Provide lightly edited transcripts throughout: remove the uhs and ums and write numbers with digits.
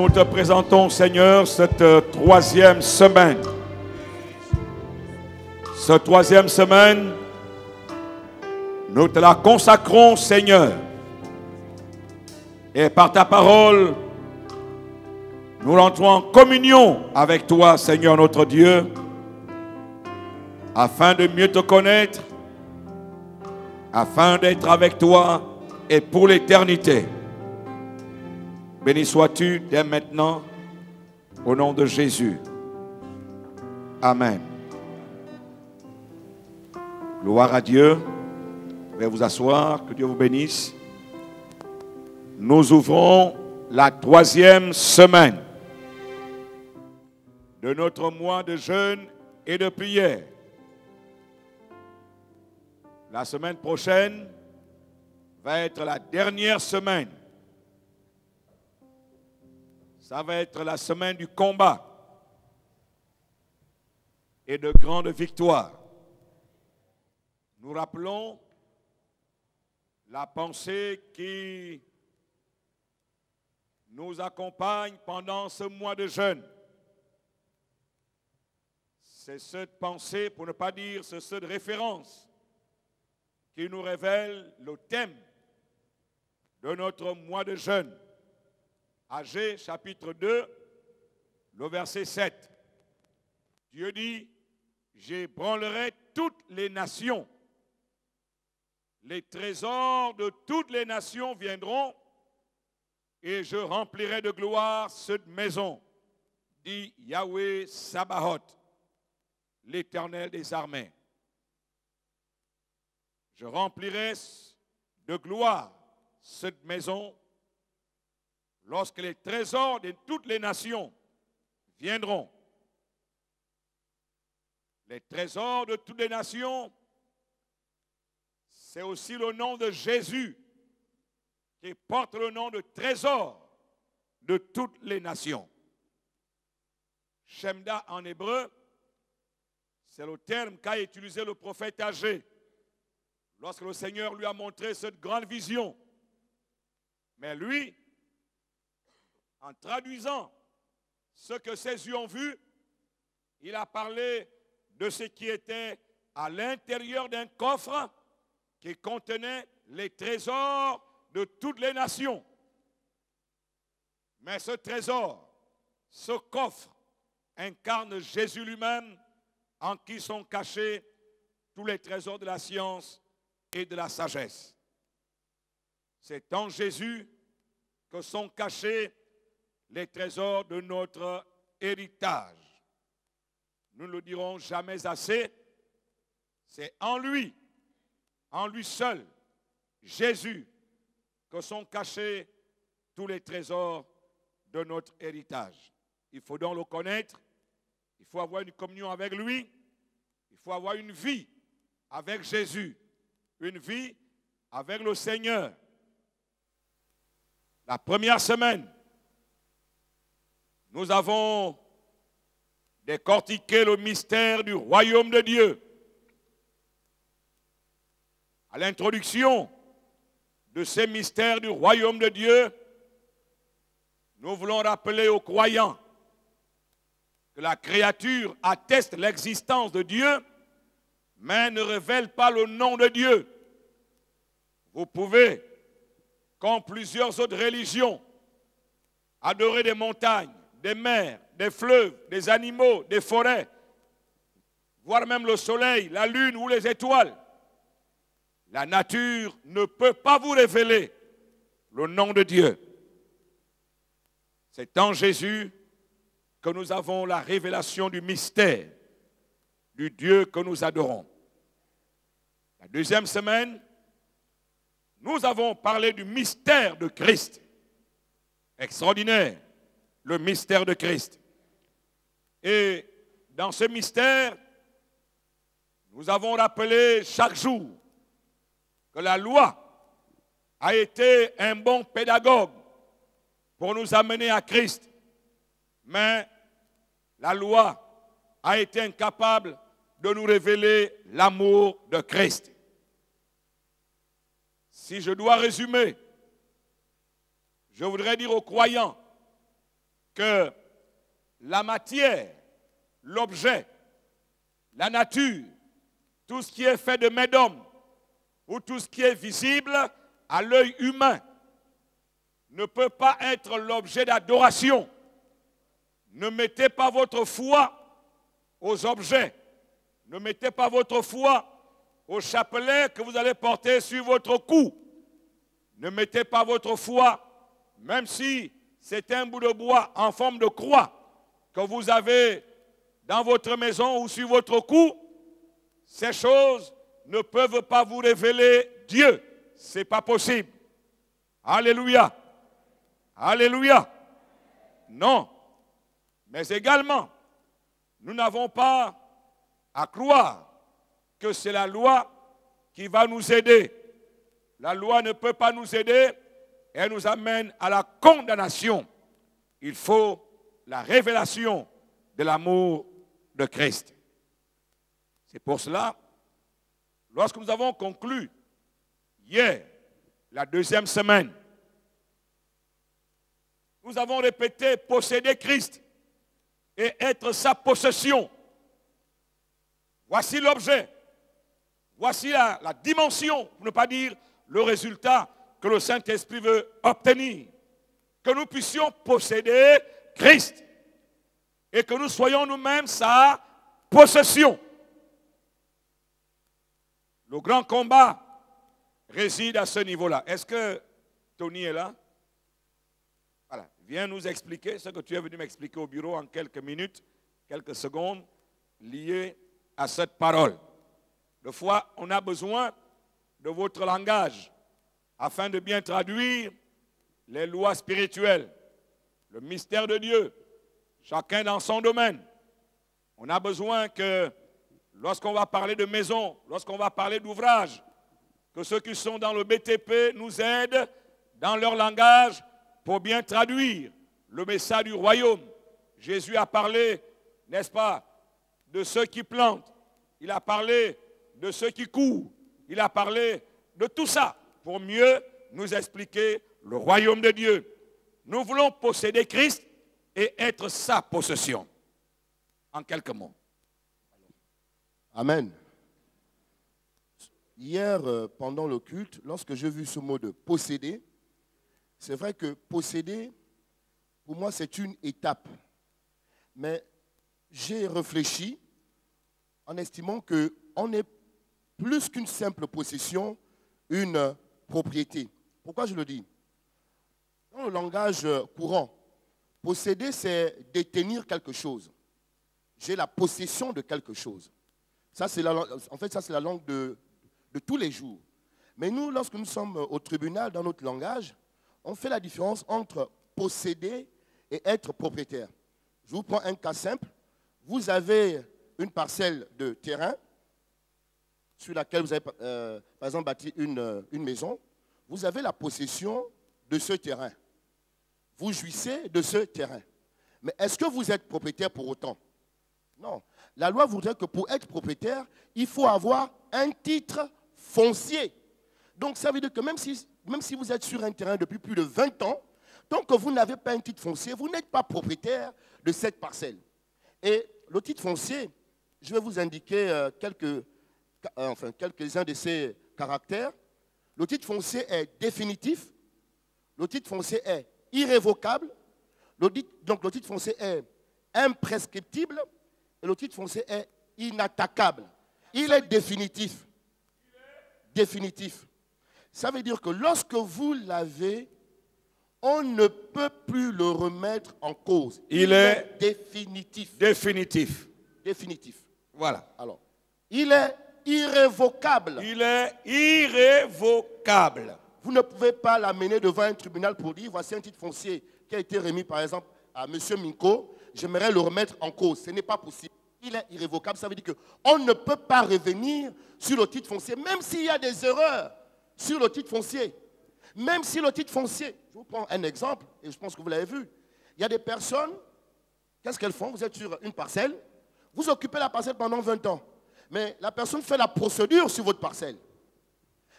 nous te présentons, Seigneur, cette troisième semaine. Cette troisième semaine, nous te la consacrons, Seigneur. Et par ta parole, nous entrons en communion avec toi, Seigneur notre Dieu, afin de mieux te connaître, afin d'être avec toi et pour l'éternité. Béni sois-tu dès maintenant, au nom de Jésus. Amen. Gloire à Dieu. Veuillez vous asseoir, que Dieu vous bénisse. Nous ouvrons la troisième semaine de notre mois de jeûne et de prière. La semaine prochaine va être la dernière semaine. Ça va être la semaine du combat et de grandes victoires. Nous rappelons la pensée qui nous accompagne pendant ce mois de jeûne. C'est cette pensée, pour ne pas dire c'est cette référence, qui nous révèle le thème de notre mois de jeûne. Agé, chapitre 2, le verset 7. Dieu dit, j'ébranlerai toutes les nations. Les trésors de toutes les nations viendront et je remplirai de gloire cette maison, dit Yahweh Sabaoth, l'Éternel des armées. Je remplirai de gloire cette maison lorsque les trésors de toutes les nations viendront. Les trésors de toutes les nations, c'est aussi le nom de Jésus qui porte le nom de trésor de toutes les nations. Shemda en hébreu, c'est le terme qu'a utilisé le prophète Agé lorsque le Seigneur lui a montré cette grande vision. Mais lui, en traduisant ce que ses yeux ont vu, il a parlé de ce qui était à l'intérieur d'un coffre qui contenait les trésors de toutes les nations. Mais ce trésor, ce coffre, incarne Jésus lui-même, en qui sont cachés tous les trésors de la science et de la sagesse. C'est en Jésus que sont cachés les trésors de notre héritage. Nous ne le dirons jamais assez, c'est en lui seul, Jésus, que sont cachés tous les trésors de notre héritage. Il faut donc le connaître, il faut avoir une communion avec lui, il faut avoir une vie avec Jésus, une vie avec le Seigneur. La première semaine, nous avons décortiqué le mystère du royaume de Dieu. À l'introduction de ces mystères du royaume de Dieu, nous voulons rappeler aux croyants que la créature atteste l'existence de Dieu, mais ne révèle pas le nom de Dieu. Vous pouvez, comme plusieurs autres religions, adorer des montagnes, des mers, des fleuves, des animaux, des forêts, voire même le soleil, la lune ou les étoiles. La nature ne peut pas vous révéler le nom de Dieu. C'est en Jésus que nous avons la révélation du mystère du Dieu que nous adorons. La deuxième semaine, nous avons parlé du mystère de Christ. Extraordinaire, le mystère de Christ. Et dans ce mystère, nous avons rappelé chaque jour que la loi a été un bon pédagogue pour nous amener à Christ. Mais la loi a été incapable de nous révéler l'amour de Christ. Si je dois résumer, je voudrais dire aux croyants que la matière, l'objet, la nature, tout ce qui est fait de main d'homme, ou tout ce qui est visible à l'œil humain, ne peut pas être l'objet d'adoration. Ne mettez pas votre foi aux objets. Ne mettez pas votre foi au chapelet que vous allez porter sur votre cou. Ne mettez pas votre foi, même si c'est un bout de bois en forme de croix que vous avez dans votre maison ou sur votre cou. Ces choses ne peuvent pas vous révéler Dieu. Ce n'est pas possible. Alléluia. Alléluia. Non. Mais également, nous n'avons pas à croire que c'est la loi qui va nous aider. La loi ne peut pas nous aider. Elle nous amène à la condamnation. Il faut la révélation de l'amour de Christ. C'est pour cela, lorsque nous avons conclu hier, la deuxième semaine, nous avons répété posséder Christ et être sa possession. Voici l'objet. Voici la dimension, pour ne pas dire le résultat que le Saint-Esprit veut obtenir. Que nous puissions posséder Christ et que nous soyons nous-mêmes sa possession. Le grand combat réside à ce niveau-là. Est-ce que Tony est là? Voilà. Viens nous expliquer ce que tu es venu m'expliquer au bureau en quelques minutes, quelques secondes, liées à cette parole. Des fois, on a besoin de votre langage afin de bien traduire les lois spirituelles, le mystère de Dieu, chacun dans son domaine. On a besoin que, lorsqu'on va parler de maison, lorsqu'on va parler d'ouvrage, que ceux qui sont dans le BTP nous aident dans leur langage pour bien traduire le message du royaume. Jésus a parlé, n'est-ce pas, de ceux qui plantent. Il a parlé de ceux qui courent. Il a parlé de tout ça pour mieux nous expliquer le royaume de Dieu. Nous voulons posséder Christ et être sa possession. En quelques mots. Amen. Hier, pendant le culte, lorsque j'ai vu ce mot de posséder, c'est vrai que posséder, pour moi, c'est une étape. Mais j'ai réfléchi en estimant qu'on est plus qu'une simple possession, une propriété. Pourquoi je le dis? Dans le langage courant, posséder, c'est détenir quelque chose. J'ai la possession de quelque chose. Ça, c'est la langue de tous les jours. Mais nous, lorsque nous sommes au tribunal, dans notre langage, on fait la différence entre posséder et être propriétaire. Je vous prends un cas simple. Vous avez une parcelle de terrain sur laquelle vous avez, par exemple, bâti une maison. Vous avez la possession de ce terrain. Vous jouissez de ce terrain. Mais est-ce que vous êtes propriétaire pour autant? Non. La loi voudrait que pour être propriétaire, il faut avoir un titre foncier. Donc ça veut dire que même si vous êtes sur un terrain depuis plus de 20 ans, tant que vous n'avez pas un titre foncier, vous n'êtes pas propriétaire de cette parcelle. Et le titre foncier, je vais vous indiquer quelques-uns de ses caractères. Le titre foncier est définitif. Le titre foncier est irrévocable. Donc le titre foncier est imprescriptible. Et le titre foncier est inattaquable. Il est définitif. Définitif. Ça veut dire que lorsque vous l'avez, on ne peut plus le remettre en cause. Il est définitif. Définitif. Définitif. Voilà. Alors, il est irrévocable. Il est irrévocable. Vous ne pouvez pas l'amener devant un tribunal pour dire, voici un titre foncier qui a été remis, par exemple, à M. Minko, j'aimerais le remettre en cause. Ce n'est pas possible. Il est irrévocable. Ça veut dire qu'on ne peut pas revenir sur le titre foncier, même s'il y a des erreurs sur le titre foncier. Même si le titre foncier, je vous prends un exemple, et je pense que vous l'avez vu. Il y a des personnes, qu'est-ce qu'elles font? Vous êtes sur une parcelle, vous occupez la parcelle pendant 20 ans. Mais la personne fait la procédure sur votre parcelle.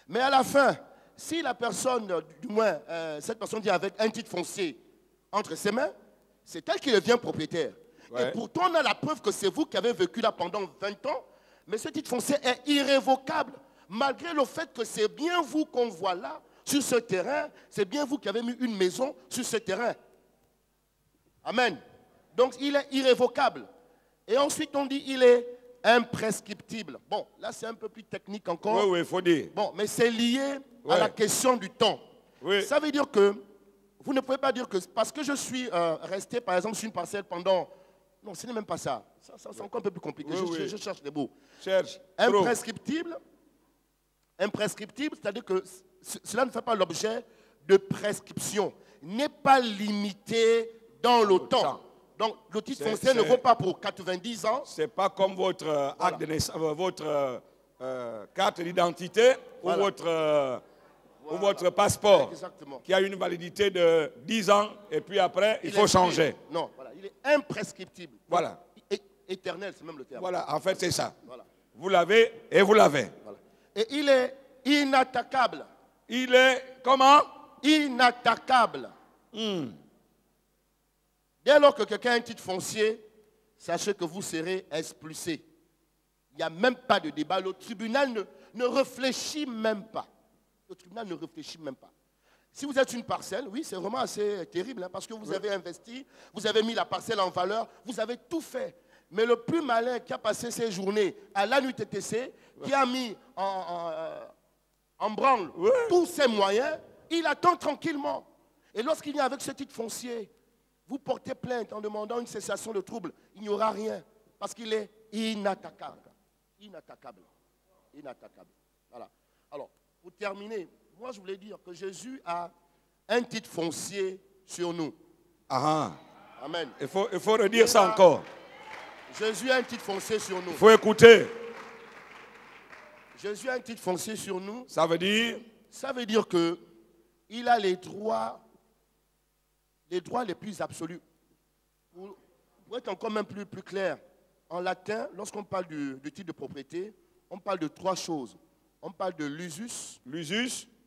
Mais à la fin, si la personne, du moins, cette personne vient avec un titre foncier entre ses mains, c'est elle qui devient propriétaire. Ouais. Et pourtant, on a la preuve que c'est vous qui avez vécu là pendant 20 ans. Mais ce titre foncier est irrévocable. Malgré le fait que c'est bien vous qu'on voit là, sur ce terrain. C'est bien vous qui avez mis une maison sur ce terrain. Amen. Donc, il est irrévocable. Et ensuite, on dit il est imprescriptible. Bon, là, c'est un peu plus technique encore. Oui, il faut dire. Bon, mais c'est lié à la question du temps. Oui. Ça veut dire que vous ne pouvez pas dire que parce que je suis resté, par exemple, sur une parcelle pendant... Non, ce n'est même pas ça. Ça c'est encore un peu plus compliqué. Je cherche les mots. Cherche. Imprescriptible. Imprescriptible, c'est-à-dire que cela ne fait pas l'objet de prescription. N'est pas limité dans le temps. Donc, le titre foncier ne vaut pas pour 90 ans. Ce n'est pas comme votre acte de naissance, votre carte d'identité ou votre passeport. Exactement. Qui a une validité de 10 ans et puis après, il faut changer. Non, voilà, il est imprescriptible. Voilà. Éternel, c'est même le terme. Voilà, en fait, c'est ça. Voilà. Vous l'avez et vous l'avez. Voilà. Et il est inattaquable. Il est comment? Inattaquable. Dès lors que quelqu'un a un titre foncier, sachez que vous serez expulsé. Il n'y a même pas de débat. Le tribunal ne réfléchit même pas. Le tribunal ne réfléchit même pas. Si vous êtes une parcelle, oui, c'est vraiment assez terrible, hein, parce que vous avez investi, vous avez mis la parcelle en valeur, vous avez tout fait. Mais le plus malin qui a passé ses journées à l'ANUTTC, qui a mis en branle tous ses moyens, il attend tranquillement. Et lorsqu'il y a avec ce titre foncier, vous portez plainte en demandant une cessation de trouble, il n'y aura rien, parce qu'il est inattaquable. Inattaquable. Inattaquable. Voilà. Alors, pour terminer, moi je voulais dire que Jésus a un titre foncier sur nous. Ah, Amen. il faut redire ça encore. Jésus a un titre foncier sur nous. Il faut écouter. Jésus a un titre foncier sur nous. Ça veut dire? Ça veut dire que il a les droits les plus absolus. Pour être encore même plus clair, en latin, lorsqu'on parle du titre de propriété, on parle de trois choses. On parle de l'usus,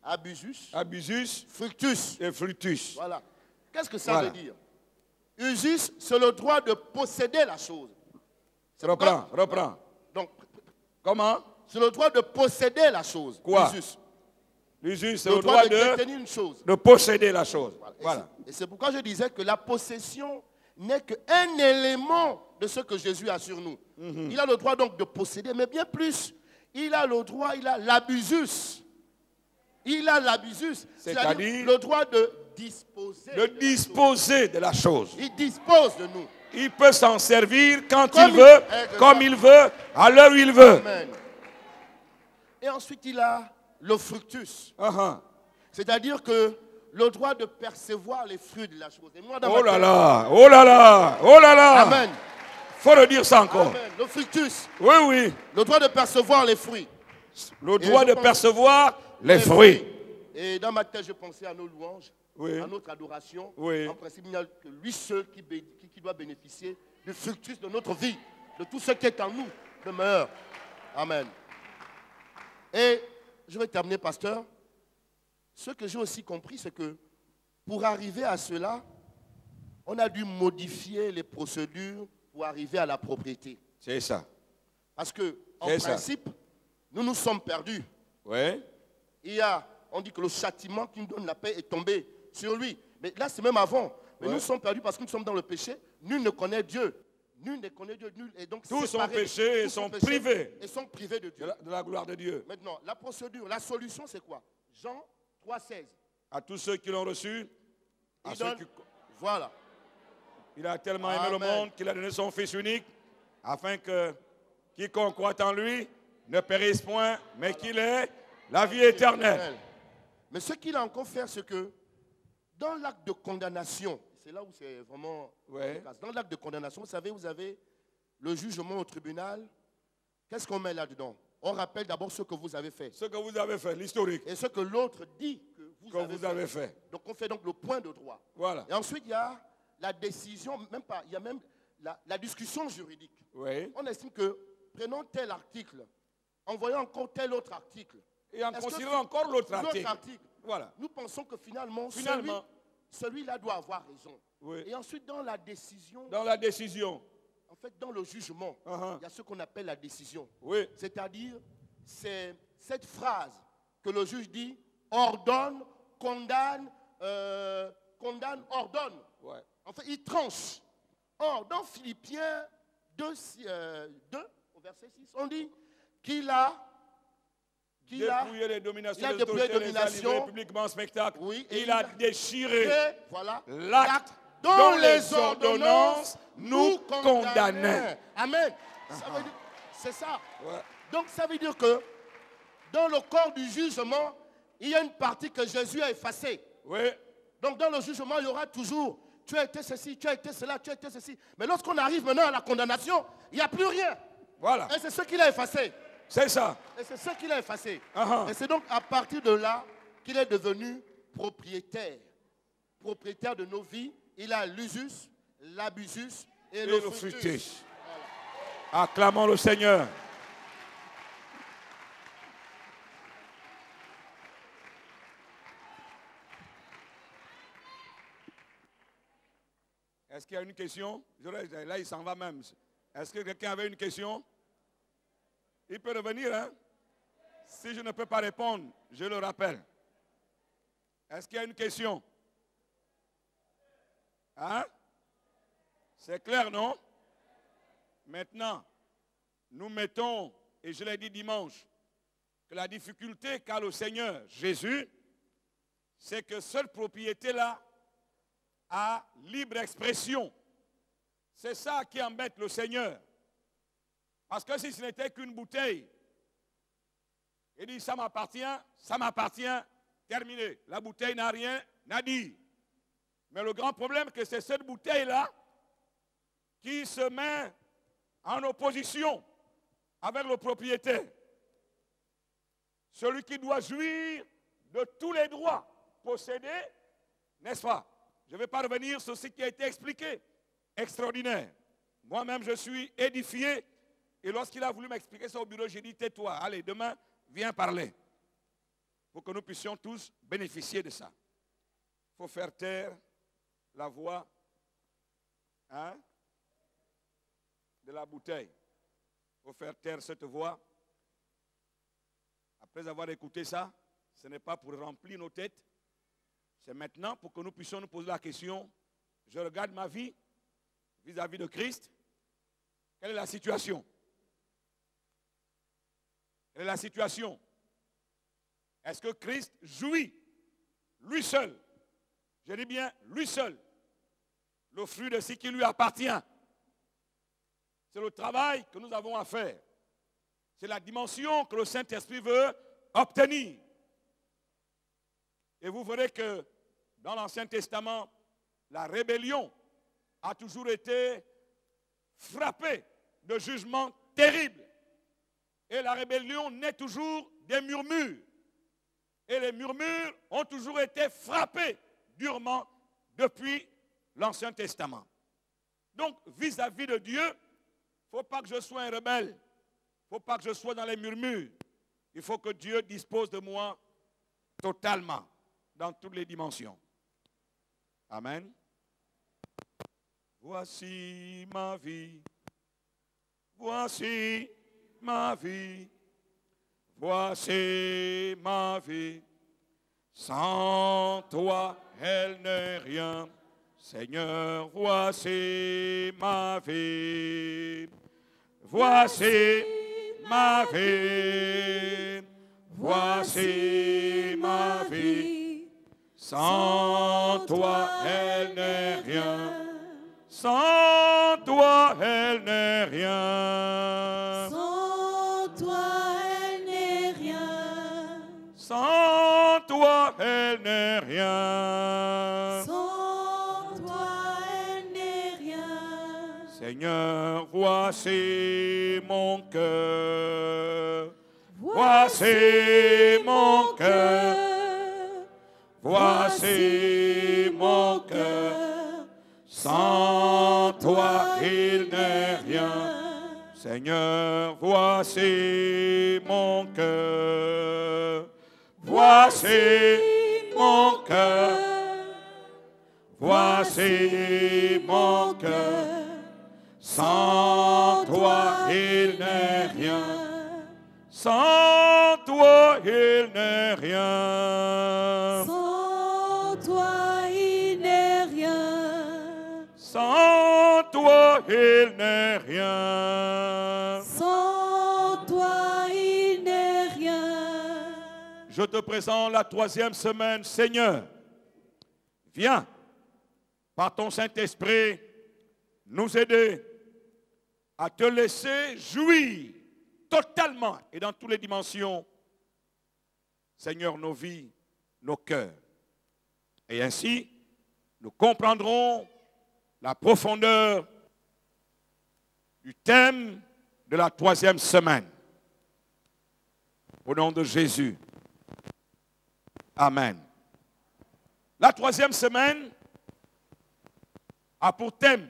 abusus, fructus. Et fructus. Voilà. Qu'est-ce que ça veut dire? Usus, c'est le droit de posséder la chose. Reprends. Donc, comment? C'est le droit de posséder la chose. Quoi? L'usus, c'est le droit de détenir une chose. De posséder la chose. Voilà. Et c'est pourquoi je disais que la possession n'est qu'un élément de ce que Jésus a sur nous. Il a le droit donc de posséder, mais bien plus. Il a le droit, il a l'abusus. Il a l'abusus, c'est-à-dire le droit de disposer. De disposer de la chose. Il dispose de nous. Il peut s'en servir quand il veut, comme il veut, à l'heure où il veut. Amen. Et ensuite, il a le fructus. C'est-à-dire que le droit de percevoir les fruits de la chose. Et moi, oh là là. Amen. Il faut redire ça encore. Amen. Le fructus. Oui. Le droit de percevoir les fruits. Le droit de percevoir les fruits. Et dans ma tête, je pensais à nos louanges, à notre adoration. Oui. En principe, il n'y a que lui seul qui doit bénéficier du fructus de notre vie, de tout ce qui est en nous demeure. Amen. Et je vais terminer, pasteur. Ce que j'ai aussi compris, c'est que pour arriver à cela, on a dû modifier les procédures pour arriver à la propriété. C'est ça. Parce que, en principe, nous sommes perdus. Oui. On dit que le châtiment qui nous donne la paix est tombé sur lui. Mais là, c'est même avant. Mais nous sommes perdus parce que nous sommes dans le péché. Nul ne connaît Dieu. Nul ne connaît Dieu. Nul est donc tous sont péchés et sont privés. Et sont privés de Dieu. De la gloire de Dieu. Maintenant, la procédure, la solution, c'est quoi? Jean 3,16. À tous ceux qui l'ont reçu, voilà. Il a tellement aimé le monde qu'il a donné son Fils unique, afin que quiconque croit en lui ne périsse point, mais qu'il ait la vie éternelle. Mais ce qu'il a encore fait, c'est que dans l'acte de condamnation, c'est là où c'est vraiment... Dans l'acte de condamnation, vous savez, vous avez le jugement au tribunal. Qu'est-ce qu'on met là-dedans? On rappelle d'abord ce que vous avez fait. Ce que vous avez fait, l'historique. Et ce que l'autre dit que vous avez fait. Donc on fait donc le point de droit. Voilà. Et ensuite, il y a la décision, il y a même la discussion juridique. Oui. On estime que, prenons tel article, en voyant encore tel autre article. Et en considérant encore l'autre article. Voilà. Nous pensons que finalement celui-là doit avoir raison. Oui. Et ensuite, dans la décision, Dans la décision. en fait, dans le jugement, il y a ce qu'on appelle la décision. Oui. C'est-à-dire, c'est cette phrase que le juge dit, ordonne, condamne, ordonne. Ouais. En fait, il tranche. Or, dans Philippiens 2, au verset 6, on dit qu'il a Dépouillé les dominations, il a les dépouillé autorités, les les a dominations. livrés publiquement en spectacle. Oui, et il a déchiré fait, voilà, l'acte dont dont les ordonnances nous condamnaient. Amen. C'est ça. Ouais. Donc ça veut dire que dans le corps du jugement, il y a une partie que Jésus a effacée. Oui. Donc dans le jugement, il y aura toujours, tu as été ceci, tu as été cela, tu as été ceci. Mais lorsqu'on arrive maintenant à la condamnation, il n'y a plus rien. Voilà. Et c'est ce qu'il a effacé. C'est ça. Et c'est ce qu'il a effacé. Uh-huh. Et c'est donc à partir de là qu'il est devenu propriétaire. Propriétaire de nos vies. Il a l'usus, l'abusus et le fructus. fructus. Voilà. Acclamons le Seigneur. Est-ce qu'il y a une question? Là, il s'en va même. Est-ce que quelqu'un avait une question? Il peut revenir, hein? Si je ne peux pas répondre, je le rappelle. Est-ce qu'il y a une question? Hein? C'est clair, non? Maintenant, nous mettons, et je l'ai dit dimanche, que la difficulté qu'a le Seigneur Jésus, c'est que cette propriété-là a libre expression. C'est ça qui embête le Seigneur. Parce que si ce n'était qu'une bouteille, il dit ça m'appartient, terminé. La bouteille n'a rien à dire. Mais le grand problème, c'est que c'est cette bouteille-là qui se met en opposition avec le propriétaire. Celui qui doit jouir de tous les droits possédés, n'est-ce pas? Je ne vais pas revenir sur ce qui a été expliqué. Extraordinaire. Moi-même, je suis édifié. Et lorsqu'il a voulu m'expliquer ça au bureau, j'ai dit, tais-toi, allez, demain, viens parler. Pour que nous puissions tous bénéficier de ça. Il faut faire taire la voix de la bouteille. Il faut faire taire cette voix. Après avoir écouté ça, ce n'est pas pour remplir nos têtes. C'est maintenant pour que nous puissions nous poser la question. Je regarde ma vie vis-à-vis de Christ. Quelle est la situation? Quelle est la situation? Est-ce que Christ jouit, lui seul, je dis bien lui seul, le fruit de ce qui lui appartient? C'est le travail que nous avons à faire. C'est la dimension que le Saint-Esprit veut obtenir. Et vous verrez que dans l'Ancien Testament, la rébellion a toujours été frappée de jugements terribles. Et la rébellion naît toujours des murmures. Et les murmures ont toujours été frappés durement depuis l'Ancien Testament. Donc, vis-à-vis de Dieu, il ne faut pas que je sois un rebelle. Il ne faut pas que je sois dans les murmures. Il faut que Dieu dispose de moi totalement, dans toutes les dimensions. Amen. Voici ma vie. Voici ma vie. Voici ma vie. Sans toi, elle n'est rien. Seigneur, voici ma vie. Voici ma vie. Voici ma vie. Sans toi, elle n'est rien. Sans toi, elle n'est rien. Sans toi, elle n'est rien. Sans toi, elle n'est rien. Sans toi, elle n'est rien. Seigneur, voici mon cœur. Voici mon cœur. Voici mon cœur. Sans toi, il n'est rien. Seigneur, voici mon cœur. Voici mon cœur. Voici mon cœur, sans toi il n'est rien. Sans toi il n'est rien. Sans toi, il n'est rien. Sans toi il n'est rien. Sans toi, il n'est rien. Je te présente la 3e semaine, Seigneur. Viens, par ton Saint-Esprit, nous aider à te laisser jouir totalement et dans toutes les dimensions, Seigneur, nos vies, nos cœurs. Et ainsi, nous comprendrons la profondeur du thème de la 3e semaine. Au nom de Jésus. Amen. La 3e semaine a pour thème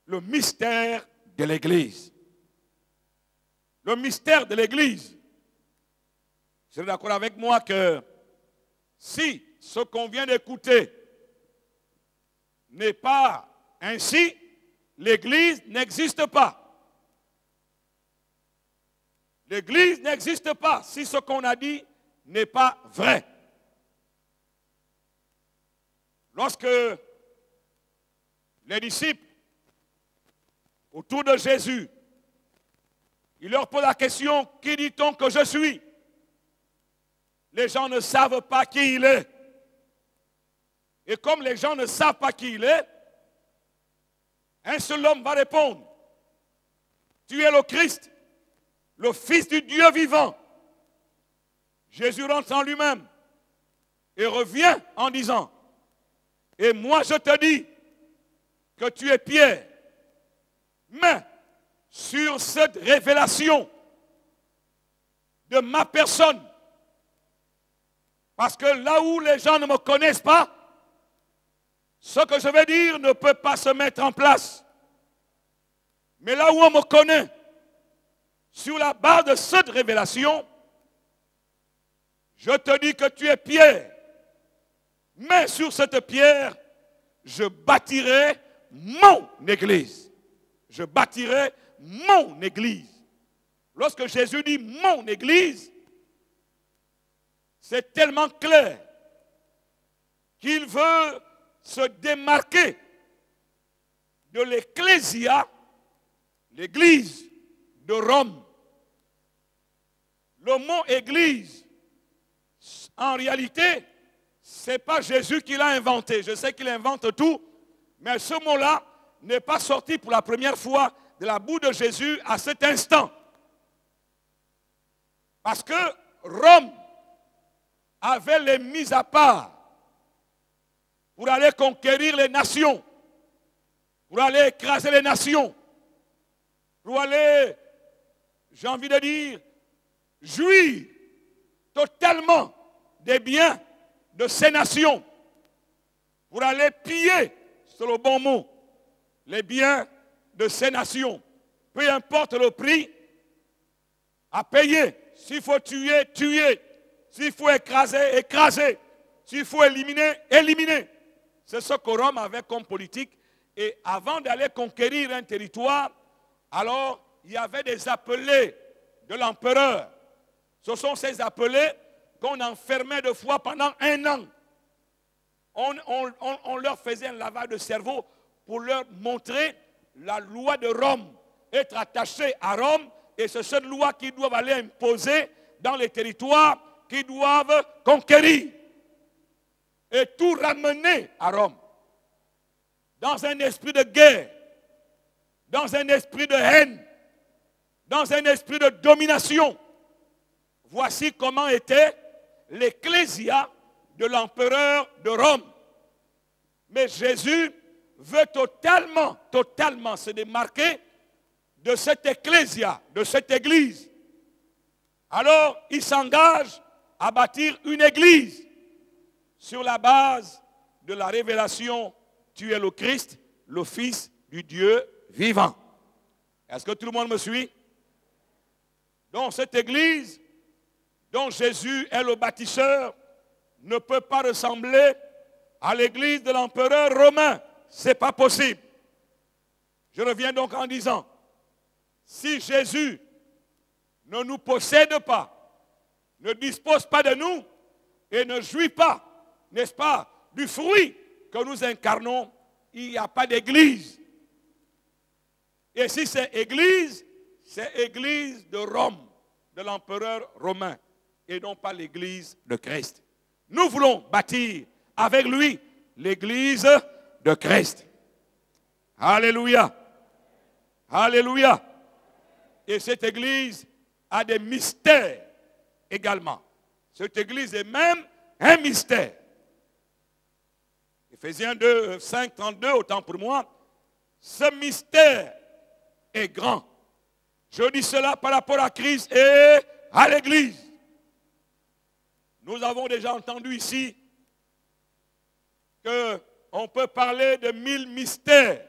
le mystère de l'Église. Le mystère de l'Église. Vous êtes d'accord avec moi que si ce qu'on vient d'écouter n'est pas ainsi, l'Église n'existe pas. L'Église n'existe pas si ce qu'on a dit n'est pas vrai. Lorsque les disciples, autour de Jésus, il leur pose la question, qui dit-on que je suis? Les gens ne savent pas qui il est. Et comme les gens ne savent pas qui il est, un seul homme va répondre, tu es le Christ, le Fils du Dieu vivant. Jésus rentre en lui-même et revient en disant, et moi je te dis que tu es Pierre, mais sur cette révélation de ma personne, parce que là où les gens ne me connaissent pas, ce que je vais dire ne peut pas se mettre en place. Mais là où on me connaît, sur la base de cette révélation, je te dis que tu es Pierre. Mais sur cette pierre, je bâtirai mon église. Je bâtirai mon église. Lorsque Jésus dit mon église, c'est tellement clair qu'il veut se démarquer de l'ecclésia, l'église de Rome. Le mot église, en réalité, ce n'est pas Jésus qui l'a inventé. Je sais qu'il invente tout, mais ce mot-là n'est pas sorti pour la première fois de la bouche de Jésus à cet instant. Parce que Rome avait les mis à part pour aller conquérir les nations, pour aller écraser les nations, pour aller, j'ai envie de dire, jouir totalement des biens de ces nations, pour aller piller, c'est le bon mot, les biens de ces nations. Peu importe le prix à payer. S'il faut tuer, tuer. S'il faut écraser, écraser. S'il faut éliminer, éliminer. C'est ce que Rome avait comme politique. Et avant d'aller conquérir un territoire, alors il y avait des appelés de l'empereur. Ce sont ces appelés qu'on enfermait de fois pendant 1 an. On leur faisait un lavage de cerveau pour leur montrer la loi de Rome, être attaché à Rome, et c'est cette loi qu'ils doivent aller imposer dans les territoires qu'ils doivent conquérir. Et tout ramener à Rome. Dans un esprit de guerre, dans un esprit de haine, dans un esprit de domination. Voici comment était l'ecclésia de l'empereur de Rome. Mais Jésus veut totalement se démarquer de cette ecclésia, de cette église. Alors, il s'engage à bâtir une église sur la base de la révélation, tu es le Christ, le Fils du Dieu vivant. Est-ce que tout le monde me suit? Donc, cette église dont Jésus est le bâtisseur ne peut pas ressembler à l'église de l'empereur romain. Ce n'est pas possible. Je reviens donc en disant, si Jésus ne nous possède pas, ne dispose pas de nous et ne jouit pas, n'est-ce pas, du fruit que nous incarnons, il n'y a pas d'église. Et si c'est église de Rome, de l'empereur romain, et non pas l'église de Christ. Nous voulons bâtir avec lui l'église de Christ. Alléluia. Alléluia. Et cette église a des mystères également. Cette église est même un mystère. Éphésiens 2, 5, 32, autant pour moi, ce mystère est grand. Je dis cela par rapport à Christ et à l'église. Nous avons déjà entendu ici qu'on peut parler de 1000 mystères.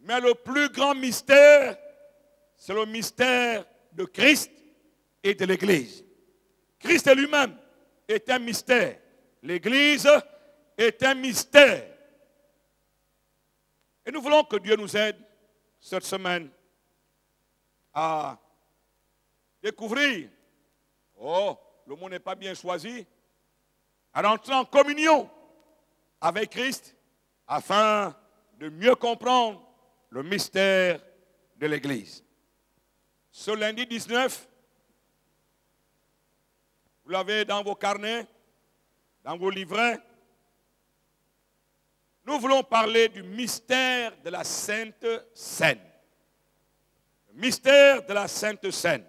Mais le plus grand mystère, c'est le mystère de Christ et de l'Église. Christ lui-même est un mystère. L'Église est un mystère. Et nous voulons que Dieu nous aide cette semaine à découvrir, le mot n'est pas bien choisi, à rentrer en communion avec Christ afin de mieux comprendre le mystère de l'Église. Ce lundi 19, vous l'avez dans vos carnets, dans vos livrets, nous voulons parler du mystère de la Sainte Seine. Le mystère de la Sainte Seine.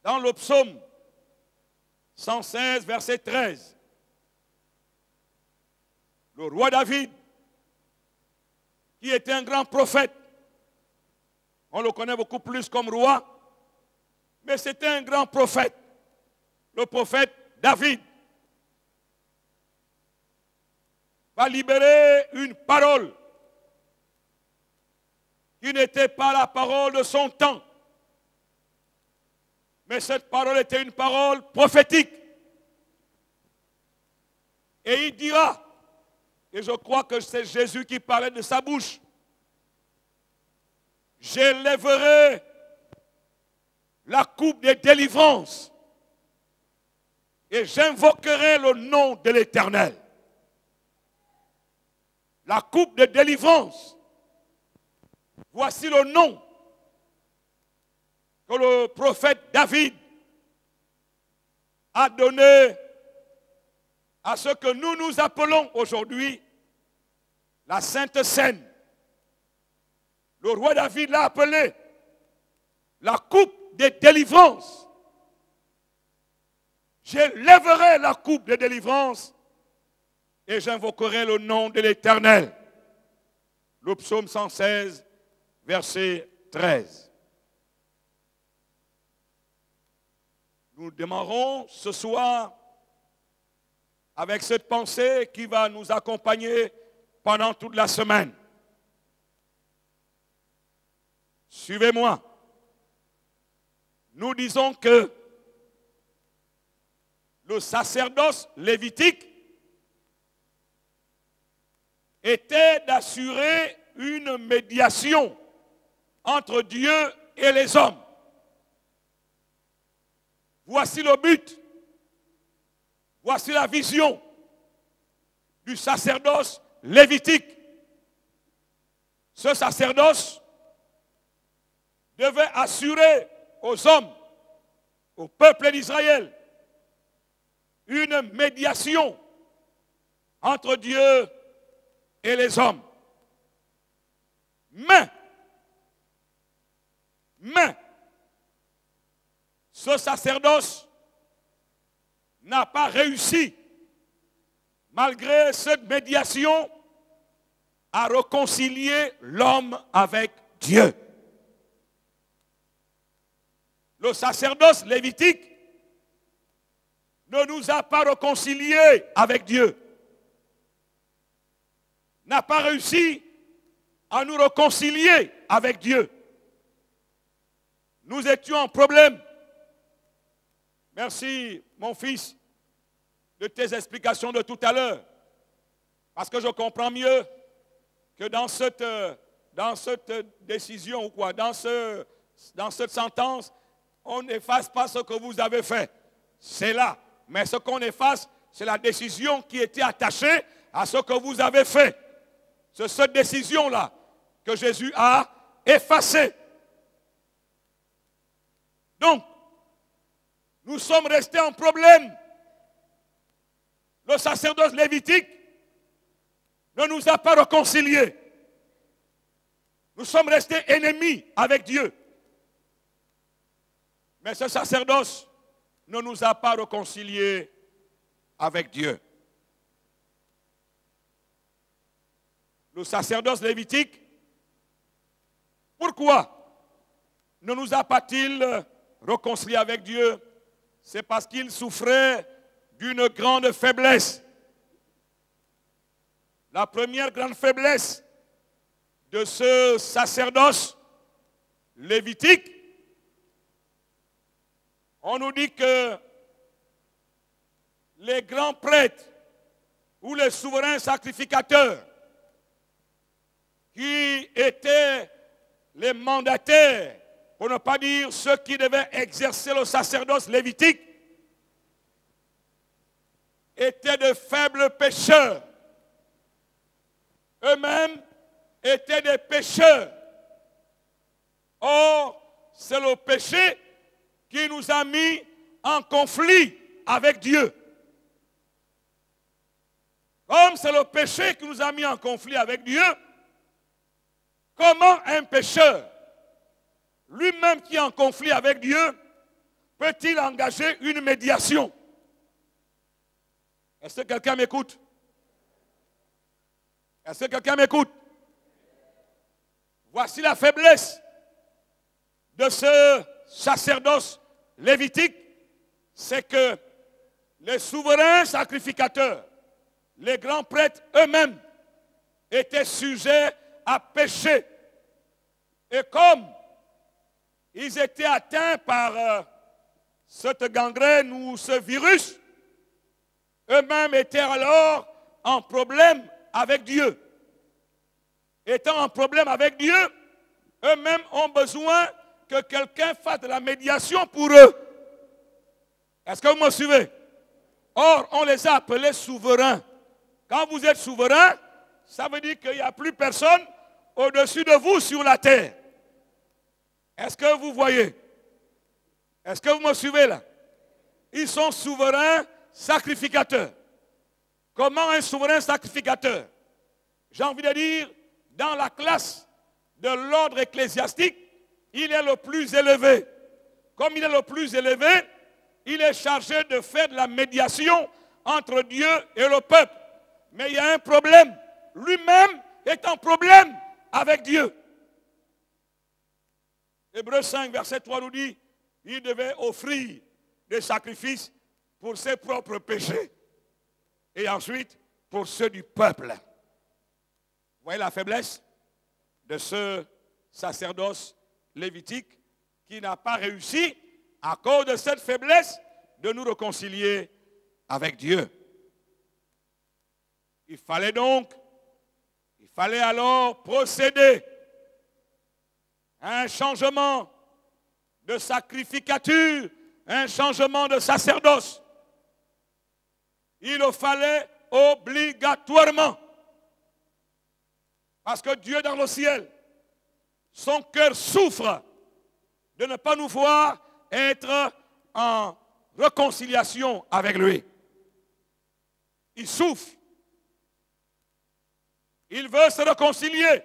Dans le psaume 116, verset 13, le roi David, qui était un grand prophète, on le connaît beaucoup plus comme roi, mais c'était un grand prophète, le prophète David, va libérer une parole qui n'était pas la parole de son temps. Mais cette parole était une parole prophétique. Et il dira, et je crois que c'est Jésus qui parlait de sa bouche, j'élèverai la coupe de délivrance et j'invoquerai le nom de l'Éternel. La coupe de délivrance. Voici le nom que le prophète David a donné à ce que nous appelons aujourd'hui la Sainte Seine. Le roi David l'a appelé la coupe de délivrance. J'élèverai la coupe de délivrance et j'invoquerai le nom de l'Éternel. Le psaume 116, verset 13. Nous démarrons ce soir avec cette pensée qui va nous accompagner pendant toute la semaine. Suivez-moi. Nous disons que le sacerdoce lévitique était d'assurer une médiation entre Dieu et les hommes. Voici le but, voici la vision du sacerdoce lévitique. Ce sacerdoce devait assurer aux hommes, au peuple d'Israël, une médiation entre Dieu et les hommes. Mais, ce sacerdoce n'a pas réussi, malgré cette médiation, à réconcilier l'homme avec Dieu. Le sacerdoce lévitique ne nous a pas réconciliés avec Dieu, n'a pas réussi à nous réconcilier avec Dieu. Nous étions en problème. Merci, mon fils, de tes explications de tout à l'heure. Parce que je comprends mieux que dans cette décision ou quoi, dans cette sentence, on n'efface pas ce que vous avez fait. C'est là. Mais ce qu'on efface, c'est la décision qui était attachée à ce que vous avez fait. C'est cette décision-là que Jésus a effacée. Donc, nous sommes restés en problème. Le sacerdoce lévitique ne nous a pas réconciliés. Nous sommes restés ennemis avec Dieu. Mais ce sacerdoce ne nous a pas réconciliés avec Dieu. Le sacerdoce lévitique, pourquoi ne nous a pas-t-il réconciliés avec Dieu? C'est parce qu'il souffrait d'une grande faiblesse. La première grande faiblesse de ce sacerdoce lévitique, on nous dit que les grands prêtres ou les souverains sacrificateurs qui étaient les mandataires, pour ne pas dire ceux qui devaient exercer le sacerdoce lévitique, étaient de faibles pécheurs. Eux-mêmes étaient des pécheurs. Or, c'est le péché qui nous a mis en conflit avec Dieu. Comme c'est le péché qui nous a mis en conflit avec Dieu, comment un pécheur, lui-même qui est en conflit avec Dieu, peut-il engager une médiation? Est-ce que quelqu'un m'écoute? Est-ce que quelqu'un m'écoute? Voici la faiblesse de ce sacerdoce lévitique, c'est que les souverains sacrificateurs, les grands prêtres eux-mêmes, étaient sujets à pécher. Et comme ils étaient atteints par cette gangrène ou ce virus, eux-mêmes étaient alors en problème avec Dieu. Étant en problème avec Dieu, eux-mêmes ont besoin que quelqu'un fasse de la médiation pour eux. Est-ce que vous me suivez? Or, on les a appelés souverains. Quand vous êtes souverain, ça veut dire qu'il n'y a plus personne au-dessus de vous sur la terre. Est-ce que vous voyez? Est-ce que vous me suivez là? Ils sont souverains sacrificateurs. Comment un souverain sacrificateur? J'ai envie de dire, dans la classe de l'ordre ecclésiastique, il est le plus élevé. Comme il est le plus élevé, il est chargé de faire de la médiation entre Dieu et le peuple. Mais il y a un problème. Lui-même est en problème avec Dieu. Hébreux 5, verset 3 nous dit, il devait offrir des sacrifices pour ses propres péchés et ensuite pour ceux du peuple. Vous voyez la faiblesse de ce sacerdoce lévitique qui n'a pas réussi, à cause de cette faiblesse, de nous réconcilier avec Dieu. Il fallait alors procéder à un changement de sacrificature, un changement de sacerdoce. Il le fallait obligatoirement. Parce que Dieu dans le ciel, son cœur souffre de ne pas nous voir être en réconciliation avec lui. Il souffre. Il veut se réconcilier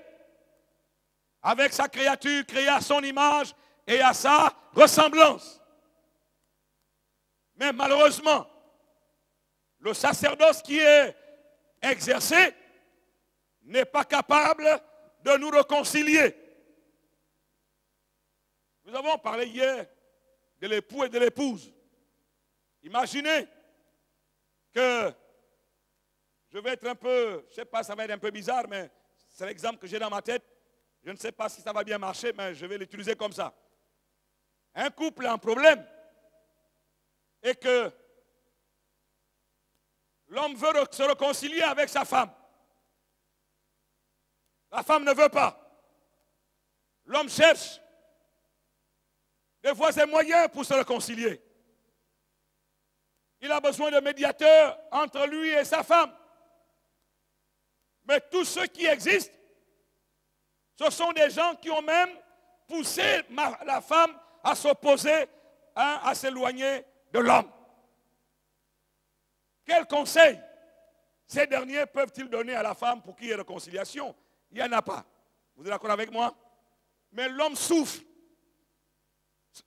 avec sa créature créée à son image et à sa ressemblance. Mais malheureusement, le sacerdoce qui est exercé n'est pas capable de nous réconcilier. Nous avons parlé hier de l'époux et de l'épouse. Imaginez que, je vais être un peu, je ne sais pas, ça va être un peu bizarre, mais c'est l'exemple que j'ai dans ma tête. Je ne sais pas si ça va bien marcher, mais je vais l'utiliser comme ça. Un couple a un problème et que L'homme veut se réconcilier avec sa femme. La femme ne veut pas. L'homme cherche des voies et moyens pour se réconcilier. Il a besoin de médiateurs entre lui et sa femme. Mais tous ceux qui existent, ce sont des gens qui ont même poussé la femme à s'opposer, à s'éloigner de l'homme. Quel conseil ces derniers peuvent-ils donner à la femme pour qu'il y ait réconciliation? Il n'y en a pas. Vous êtes d'accord avec moi? Mais l'homme souffre.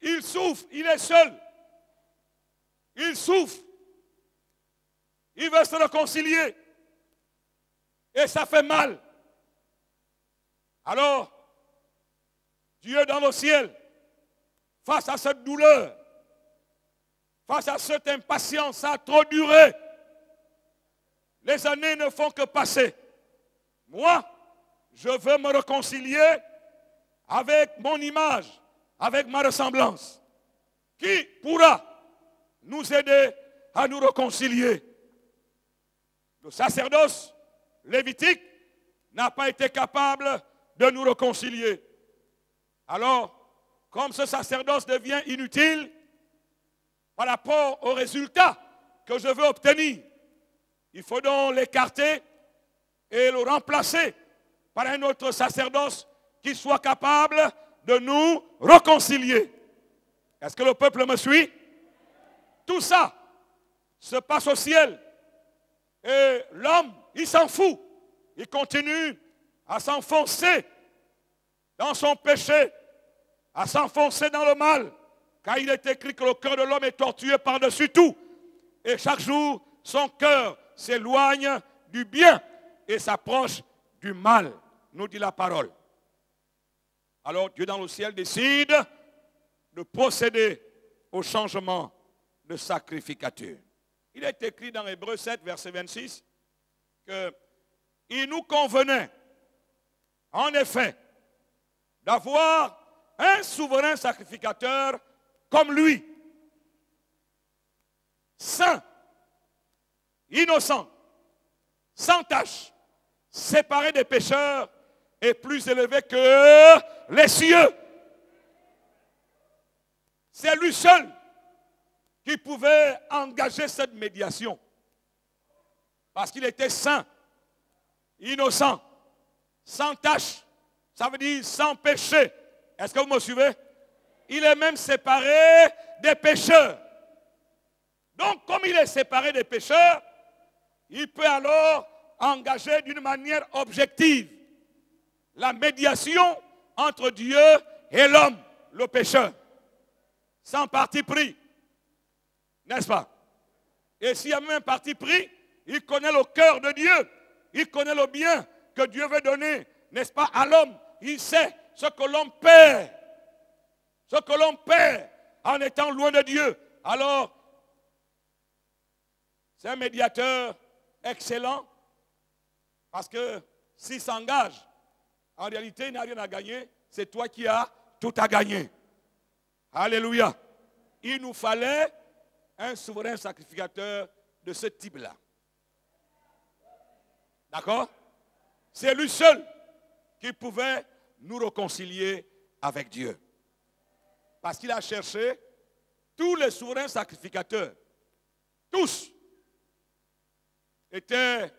Il souffre, il est seul. Il souffre. Il veut se réconcilier. Et ça fait mal. Alors, Dieu dans le ciel, face à cette douleur, face à cette impatience, ça a trop duré. Les années ne font que passer. Moi, je veux me réconcilier avec mon image, avec ma ressemblance. Qui pourra nous aider à nous réconcilier? Le sacerdoce lévitique n'a pas été capable de nous réconcilier. Alors, comme ce sacerdoce devient inutile par rapport au résultat que je veux obtenir, il faut donc l'écarter et le remplacer par un autre sacerdoce qui soit capable de nous réconcilier. Est-ce que le peuple me suit? Tout ça se passe au ciel. Et l'homme, il s'en fout. Il continue à s'enfoncer dans son péché, à s'enfoncer dans le mal, car il est écrit que le cœur de l'homme est tortueux par-dessus tout. Et chaque jour, son cœur s'éloigne du bien et s'approche du mal, nous dit la parole. Alors Dieu dans le ciel décide de procéder au changement de sacrificature. Il est écrit dans Hébreux 7, verset 26, qu'il nous convenait, en effet, d'avoir un souverain sacrificateur comme lui, saint, innocent, sans tache, séparé des pécheurs et plus élevé que les cieux. C'est lui seul qui pouvait engager cette médiation. Parce qu'il était saint, innocent, sans tache, ça veut dire sans péché. Est-ce que vous me suivez? Il est même séparé des pécheurs. Donc, comme il est séparé des pécheurs, il peut alors engager d'une manière objective la médiation entre Dieu et l'homme, le pécheur, sans parti pris. N'est-ce pas? Et s'il y a même un parti pris, il connaît le cœur de Dieu. Il connaît le bien que Dieu veut donner, n'est-ce pas, à l'homme. Il sait ce que l'homme perd. Ce que l'homme perd en étant loin de Dieu. Alors, c'est un médiateur excellent parce que s'il s'engage, en réalité, il n'a rien à gagner. C'est toi qui as tout à gagner. Alléluia. Il nous fallait un souverain sacrificateur de ce type-là. D'accord? C'est lui seul qui pouvait nous réconcilier avec Dieu. Parce qu'il a cherché tous les souverains sacrificateurs. Tous étaient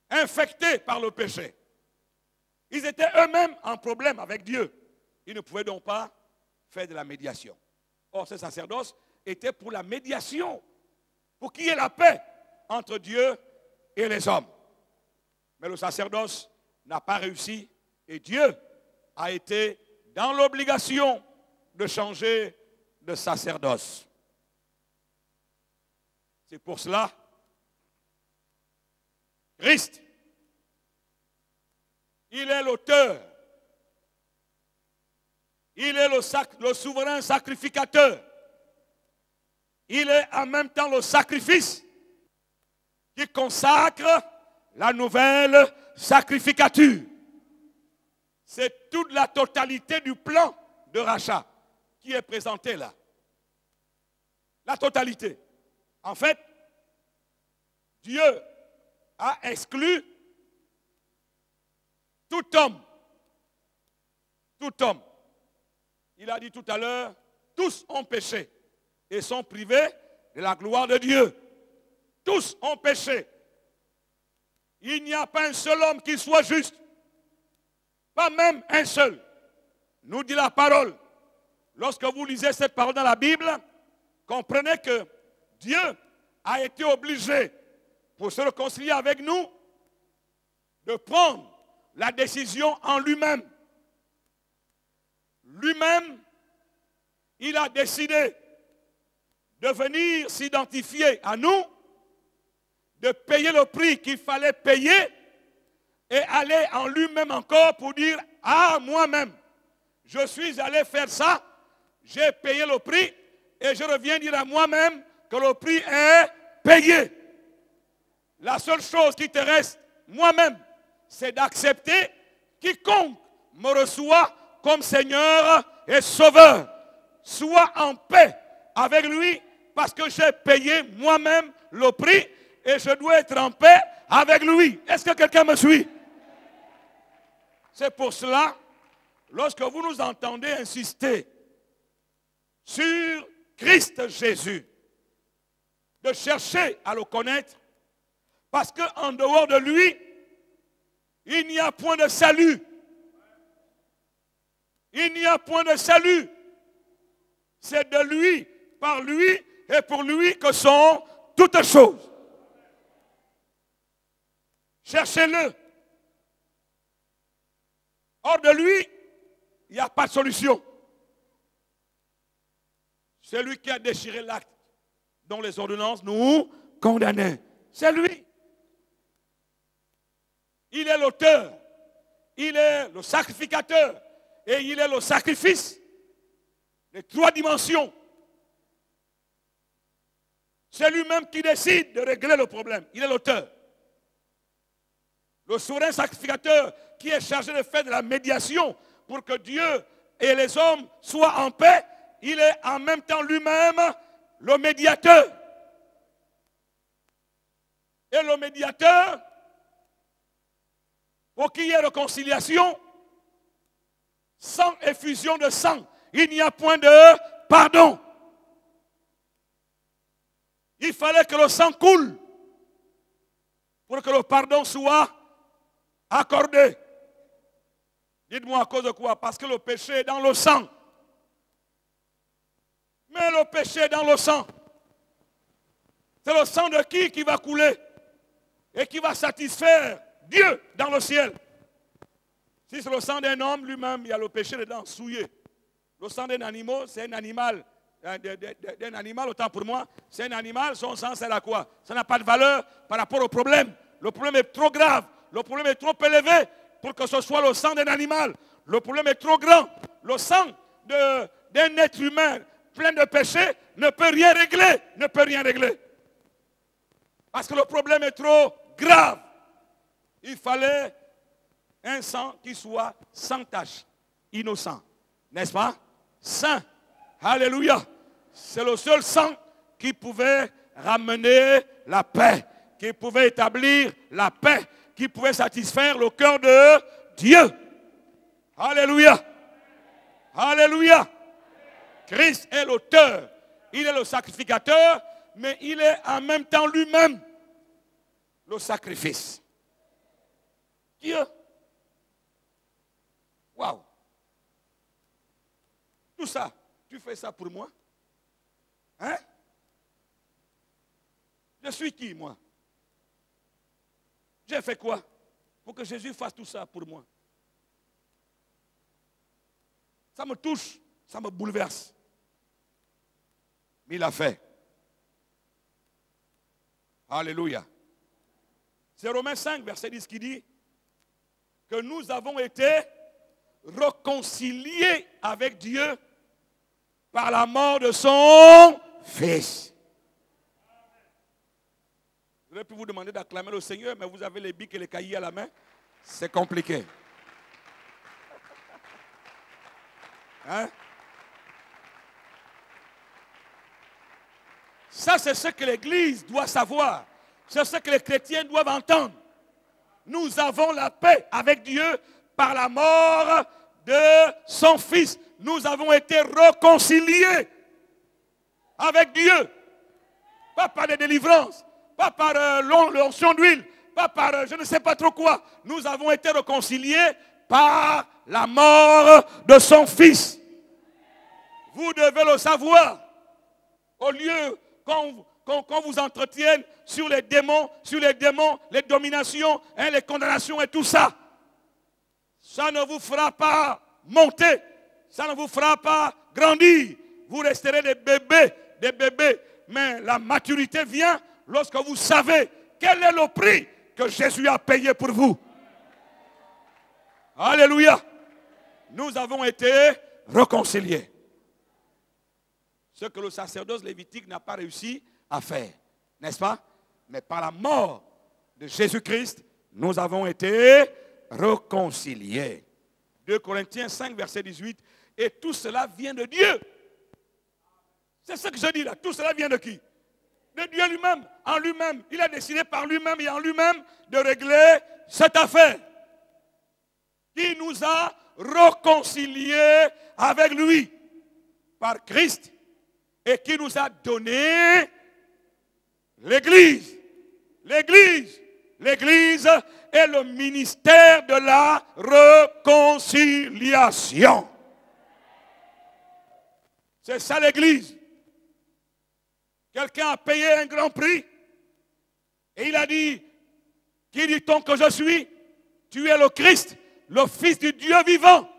infectés par le péché. Ils étaient eux-mêmes en problème avec Dieu. Ils ne pouvaient donc pas faire de la médiation. Or, ce sacerdoce était pour la médiation, pour qu'il y ait la paix entre Dieu et les hommes. Mais le sacerdoce n'a pas réussi et Dieu a été dans l'obligation de changer de sacerdoce. C'est pour cela, Christ, il est l'auteur, il est le souverain sacrificateur, il est en même temps le sacrifice qui consacre la nouvelle sacrificature. C'est toute la totalité du plan de rachat qui est présentée là. La totalité. En fait, Dieu a exclu tout homme. Tout homme. Il a dit tout à l'heure, tous ont péché et sont privés de la gloire de Dieu. Tous ont péché. Il n'y a pas un seul homme qui soit juste. Pas même un seul. Nous dit la parole. Lorsque vous lisez cette parole dans la Bible, comprenez que Dieu a été obligé, pour se réconcilier avec nous, de prendre la décision en lui-même. Lui-même, il a décidé de venir s'identifier à nous, de payer le prix qu'il fallait payer et aller en lui-même encore pour dire, ah, moi-même, je suis allé faire ça, j'ai payé le prix et je reviens dire à moi-même que le prix est payé. La seule chose qui te reste, moi-même, c'est d'accepter quiconque me reçoit comme Seigneur et Sauveur. Sois en paix avec lui parce que j'ai payé moi-même le prix et je dois être en paix avec lui. Est-ce que quelqu'un me suit? C'est pour cela, lorsque vous nous entendez insister sur Christ Jésus, de chercher à le connaître, parce qu'en dehors de lui, il n'y a point de salut. Il n'y a point de salut. C'est de lui, par lui et pour lui que sont toutes choses. Cherchez-le. Hors de lui, il n'y a pas de solution. C'est lui qui a déchiré l'acte dont les ordonnances nous condamnaient. C'est lui. Il est l'auteur, il est le sacrificateur et il est le sacrifice. Les trois dimensions. C'est lui-même qui décide de régler le problème. Il est l'auteur. Le souverain sacrificateur qui est chargé de faire de la médiation pour que Dieu et les hommes soient en paix, il est en même temps lui-même le médiateur. Et le médiateur, pour qu'il y ait réconciliation, sans effusion de sang, il n'y a point de pardon. Il fallait que le sang coule pour que le pardon soit accordé. Dites-moi à cause de quoi? Parce que le péché est dans le sang. Mais le péché est dans le sang. C'est le sang de qui va couler et qui va satisfaire Dieu dans le ciel? Si c'est le sang d'un homme, lui-même, il y a le péché dedans, souillé. Le sang d'un animal, c'est un animal. D'un animal, autant pour moi, c'est un animal, son sang sert à quoi? Ça n'a pas de valeur par rapport au problème. Le problème est trop grave, le problème est trop élevé pour que ce soit le sang d'un animal. Le problème est trop grand. Le sang d'un être humain plein de péchés ne peut rien régler, ne peut rien régler. Parce que le problème est trop grave. Il fallait un sang qui soit sans tache, innocent. N'est-ce pas? Saint. Alléluia. C'est le seul sang qui pouvait ramener la paix, qui pouvait établir la paix, qui pouvait satisfaire le cœur de Dieu. Alléluia. Alléluia. Christ est l'auteur, il est le sacrificateur, mais il est en même temps lui-même le sacrifice. Dieu. Waouh. Tout ça, tu fais ça pour moi? Hein? Je suis qui, moi? J'ai fait quoi pour que Jésus fasse tout ça pour moi? Ça me touche, ça me bouleverse. Mais il a fait. Alléluia. C'est Romains 5, verset 10 qui dit que nous avons été réconciliés avec Dieu par la mort de son Fils. J'aurais pu vous demander d'acclamer le Seigneur, mais vous avez les bics et les cahiers à la main. C'est compliqué. Hein? Ça, c'est ce que l'Église doit savoir. C'est ce que les chrétiens doivent entendre. Nous avons la paix avec Dieu par la mort de son Fils. Nous avons été réconciliés avec Dieu. Pas par des délivrances, pas par l'onction d'huile, pas par je ne sais pas trop quoi. Nous avons été réconciliés par la mort de son Fils. Vous devez le savoir. Au lieu qu'on vous entretienne sur les démons, les dominations, les condamnations et tout ça. Ça ne vous fera pas monter. Ça ne vous fera pas grandir. Vous resterez des bébés. Mais la maturité vient lorsque vous savez quel est le prix que Jésus a payé pour vous. Alléluia. Nous avons été réconciliés. Ce que le sacerdoce lévitique n'a pas réussi à faire. N'est-ce pas? Mais par la mort de Jésus-Christ, nous avons été réconciliés. 2 Corinthiens 5, verset 18. Et tout cela vient de Dieu. C'est ce que je dis là. Tout cela vient de qui? De Dieu lui-même, en lui-même. Il a décidé par lui-même et en lui-même de régler cette affaire. Qui nous a réconciliés avec lui par Christ et qui nous a donné l'Église. L'Église est le ministère de la réconciliation. C'est ça l'Église. Quelqu'un a payé un grand prix et il a dit, qui dit-on que je suis? Tu es le Christ, le Fils du Dieu vivant.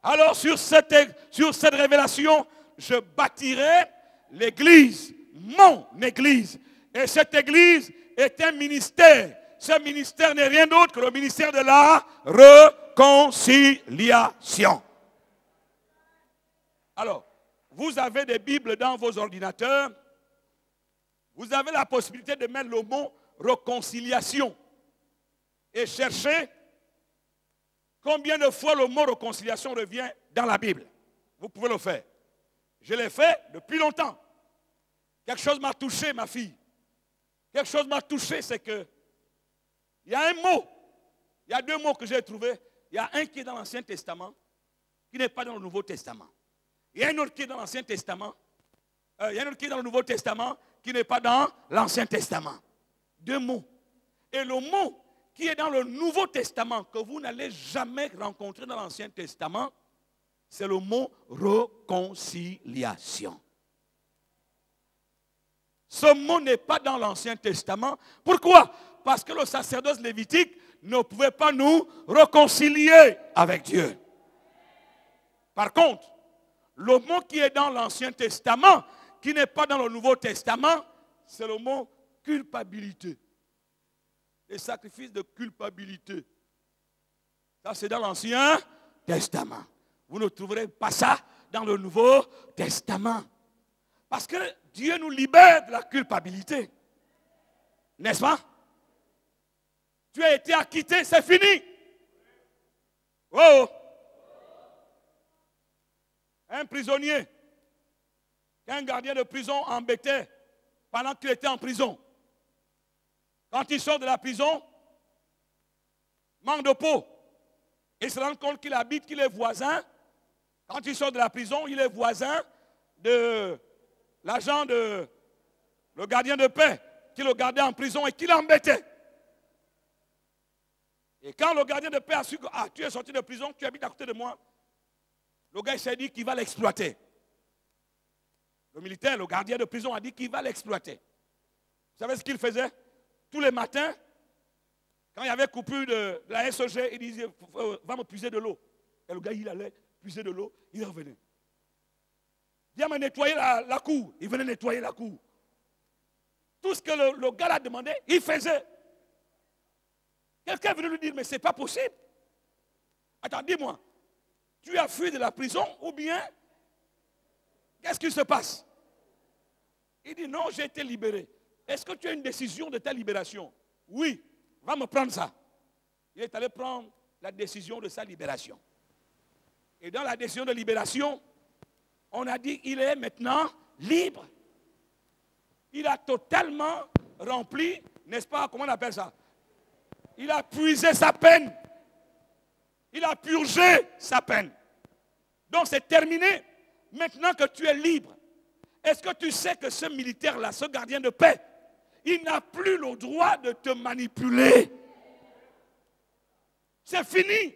Alors sur cette révélation, je bâtirai l'Église, mon Église. Et cette Église est un ministère. Ce ministère n'est rien d'autre que le ministère de la réconciliation. Alors, vous avez des Bibles dans vos ordinateurs. Vous avez la possibilité de mettre le mot réconciliation et chercher combien de fois le mot réconciliation revient dans la Bible. Vous pouvez le faire. Je l'ai fait depuis longtemps. Quelque chose m'a touché, ma fille. Quelque chose m'a touché, c'est que il y a un mot, il y a deux mots que j'ai trouvés. Il y a un qui est dans l'Ancien Testament, qui n'est pas dans le Nouveau Testament. Il y a un autre qui est dans l'Ancien Testament. Il y a un autre qui est dans le Nouveau Testament, qui n'est pas dans l'Ancien Testament. Deux mots. Et le mot qui est dans le Nouveau Testament, que vous n'allez jamais rencontrer dans l'Ancien Testament, c'est le mot réconciliation. Ce mot n'est pas dans l'Ancien Testament. Pourquoi? Parce que le sacerdoce lévitique ne pouvait pas nous réconcilier avec Dieu. Par contre, le mot qui est dans l'Ancien Testament, qui n'est pas dans le Nouveau Testament, c'est le mot culpabilité. Les sacrifices de culpabilité. Ça, c'est dans l'Ancien Testament. Vous ne trouverez pas ça dans le Nouveau Testament. Parce que Dieu nous libère de la culpabilité. N'est-ce pas? Tu as été acquitté, c'est fini. Oh! Un prisonnier, qu'un gardien de prison embêtait pendant qu'il était en prison. Quand il sort de la prison, manque de peau. Il se rend compte qu'il est voisin. Quand il sort de la prison, il est voisin de l'agent le gardien de paix qui le gardait en prison et qui l'embêtait. Et quand le gardien de paix a su que tu es sorti de prison, tu habites à côté de moi, le gars s'est dit qu'il va l'exploiter. Le militaire, le gardien de prison a dit qu'il va l'exploiter. Vous savez ce qu'il faisait? Tous les matins, quand il y avait coupure de la SOG, il disait, va me puiser de l'eau. Et le gars, il allait puiser de l'eau, il revenait. Viens me nettoyer la cour. Il venait nettoyer la cour. Tout ce que le gars a demandé, il faisait. Quelqu'un est venu lui dire, mais ce n'est pas possible. Attends, dis-moi, tu as fui de la prison ou bien, qu'est-ce qui se passe? Il dit, non, j'ai été libéré. Est-ce que tu as une décision de ta libération? Oui, va me prendre ça. Il est allé prendre la décision de sa libération. Et dans la décision de libération, on a dit qu'il est maintenant libre. Il a totalement rempli, n'est-ce pas, comment on appelle ça? Il a puisé sa peine. Il a purgé sa peine. Donc c'est terminé. Maintenant que tu es libre, est-ce que tu sais que ce militaire-là, ce gardien de paix, il n'a plus le droit de te manipuler? C'est fini.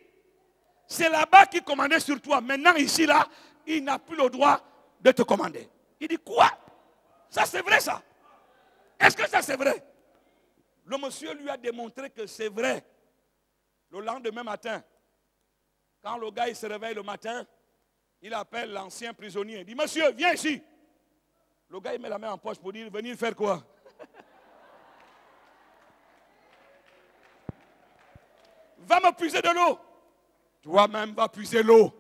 C'est là-bas qu'il commandait sur toi. Maintenant, ici, là, il n'a plus le droit de te commander. Il dit quoi? Ça, c'est vrai, ça? Est-ce que ça, c'est vrai? Le monsieur lui a démontré que c'est vrai. Le lendemain matin, quand le gars il se réveille le matin, il appelle l'ancien prisonnier. Il dit, monsieur, viens ici. Le gars il met la main en poche pour dire, venir faire quoi? Va me puiser de l'eau. Toi-même va puiser l'eau.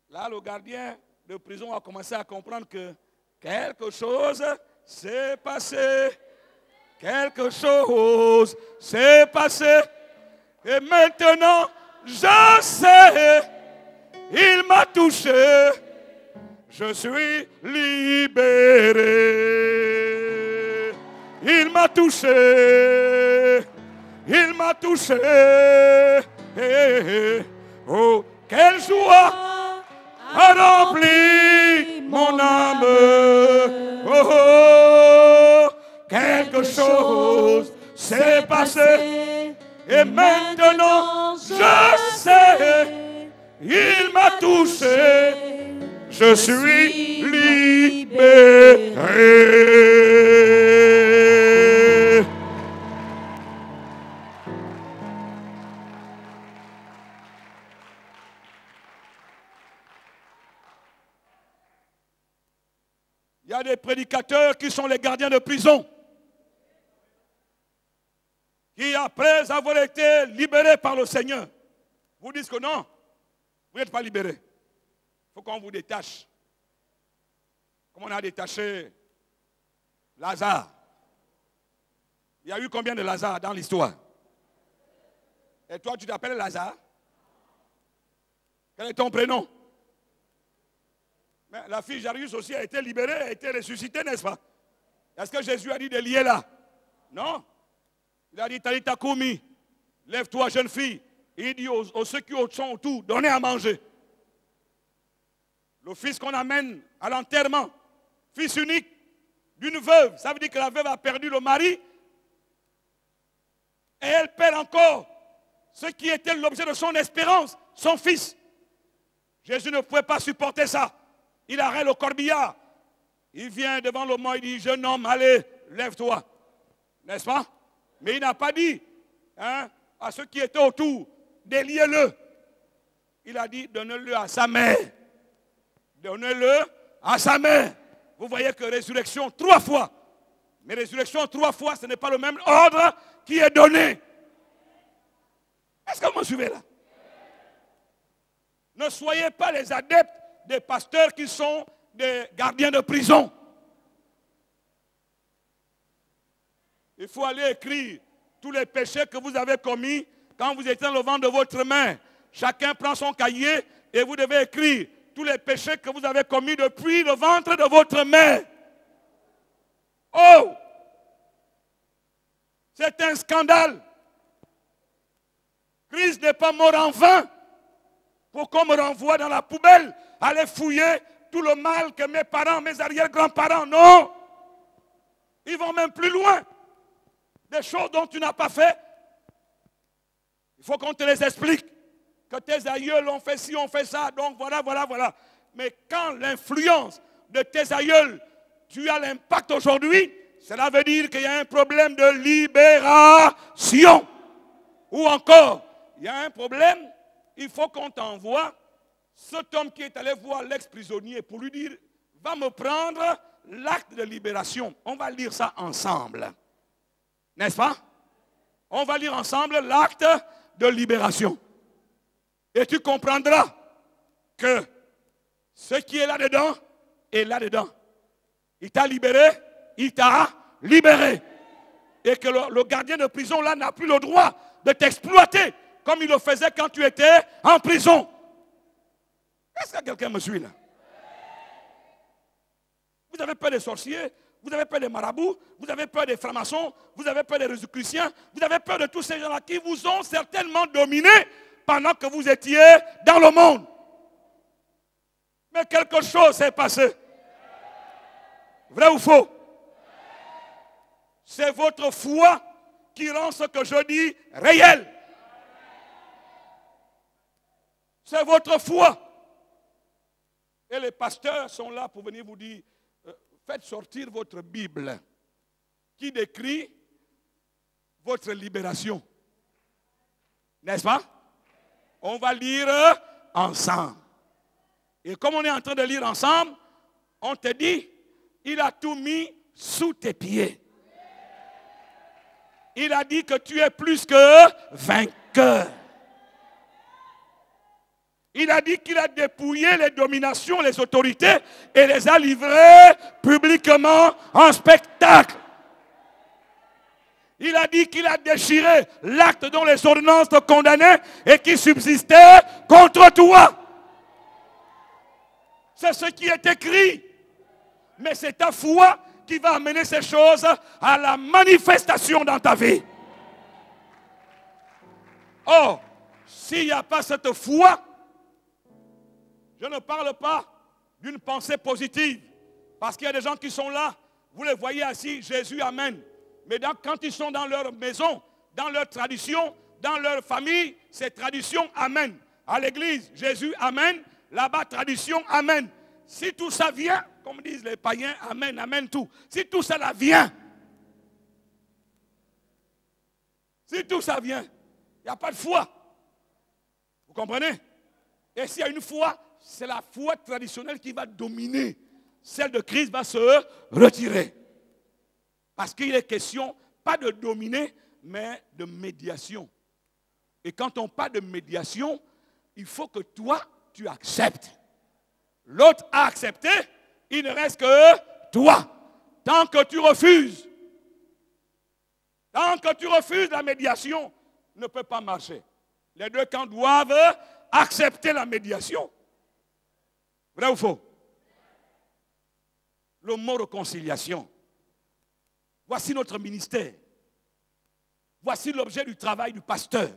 Là, le gardien de prison a commencé à comprendre que quelque chose s'est passé. Quelque chose s'est passé. Et maintenant, je sais, il m'a touché. Je suis libéré. Il m'a touché. Il m'a touché. Oh, quelle joie a rempli mon âme. Oh, oh, quelque chose s'est passé. Et maintenant, je sais, il m'a touché. Je suis libéré. Il y a des prédicateurs qui sont les gardiens de prison, qui après avoir été libérés par le Seigneur, vous disent que non, vous n'êtes pas libérés. Il faut qu'on vous détache. Comme on a détaché Lazare. Il y a eu combien de Lazare dans l'histoire? Et toi, tu t'appelles Lazare? Quel est ton prénom? Mais la fille Jairus aussi a été libérée, a été ressuscitée, n'est-ce pas? Est-ce que Jésus a dit de lier là? Non. Il a dit, Talita Koumi, lève-toi jeune fille. Il dit aux ceux qui sont autour, donnez à manger. Le fils qu'on amène à l'enterrement, fils unique d'une veuve, ça veut dire que la veuve a perdu le mari et elle perd encore ce qui était l'objet de son espérance, son fils. Jésus ne pouvait pas supporter ça. Il arrête le corbillard. Il vient devant le mort, il dit, jeune homme, allez, lève-toi. N'est-ce pas? Mais il n'a pas dit à ceux qui étaient autour, déliez-le. Il a dit, donnez-le à sa mère. Donnez-le à sa mère. Vous voyez que résurrection 3 fois. Mais résurrection 3 fois, ce n'est pas le même ordre qui est donné. Est-ce que vous me suivez là? Ne soyez pas les adeptes des pasteurs qui sont des gardiens de prison. Il faut aller écrire tous les péchés que vous avez commis quand vous étiez dans le ventre de votre mère. Chacun prend son cahier et vous devez écrire tous les péchés que vous avez commis depuis le ventre de votre mère. Oh! C'est un scandale. Christ n'est pas mort en vain pour qu'on me renvoie dans la poubelle, aller fouiller tout le mal que mes parents, mes arrière-grands-parents, non. Ils vont même plus loin. Des choses dont tu n'as pas fait. Il faut qu'on te les explique. Que tes aïeuls ont fait ci, ont fait ça, donc voilà. Mais quand l'influence de tes aïeuls, tu as l'impact aujourd'hui, cela veut dire qu'il y a un problème de libération. Ou encore, il y a un problème, il faut qu'on t'envoie cet homme qui est allé voir l'ex-prisonnier pour lui dire, va me prendre l'acte de libération. On va lire ça ensemble. N'est-ce pas? On va lire ensemble l'acte de libération. Et tu comprendras que ce qui est là-dedans est là-dedans. Il t'a libéré, il t'a libéré. Et que le gardien de prison là n'a plus le droit de t'exploiter comme il le faisait quand tu étais en prison. Est-ce que quelqu'un me suit là? Vous avez peur des sorciers, vous avez peur des marabouts, vous avez peur des francs-maçons, vous avez peur des rosicruciens, vous avez peur de tous ces gens-là qui vous ont certainement dominé pendant que vous étiez dans le monde. Mais quelque chose s'est passé. Vrai ou faux? C'est votre foi qui rend ce que je dis réel. C'est votre foi. Et les pasteurs sont là pour venir vous dire, faites sortir votre Bible qui décrit votre libération. N'est-ce pas? On va lire ensemble. Et comme on est en train de lire ensemble, on te dit, il a tout mis sous tes pieds. Il a dit que tu es plus que vainqueur. Il a dit qu'il a dépouillé les dominations, les autorités et les a livrées publiquement en spectacle. Il a dit qu'il a déchiré l'acte dont les ordonnances te condamnaient et qui subsistait contre toi. C'est ce qui est écrit. Mais c'est ta foi qui va amener ces choses à la manifestation dans ta vie. Oh, s'il n'y a pas cette foi, je ne parle pas d'une pensée positive. Parce qu'il y a des gens qui sont là, vous les voyez assis, Jésus amène. Mais quand ils sont dans leur maison, dans leur tradition, dans leur famille, c'est tradition amène. À l'église, Jésus amène. Là-bas, tradition amène. Si tout ça vient, comme disent les païens, amen, amen, tout. Si tout ça là vient, si tout ça vient, il n'y a pas de foi. Vous comprenez? Et s'il y a une foi, c'est la foi traditionnelle qui va dominer. Celle de Christ va se retirer. Parce qu'il est question, pas de dominer, mais de médiation. Et quand on parle de médiation, il faut que toi, tu acceptes. L'autre a accepté, il ne reste que toi. Tant que tu refuses, la médiation ne peut pas marcher. Les deux camps doivent accepter la médiation. Vrai ou faux? Le mot réconciliation. Voici notre ministère. Voici l'objet du travail du pasteur.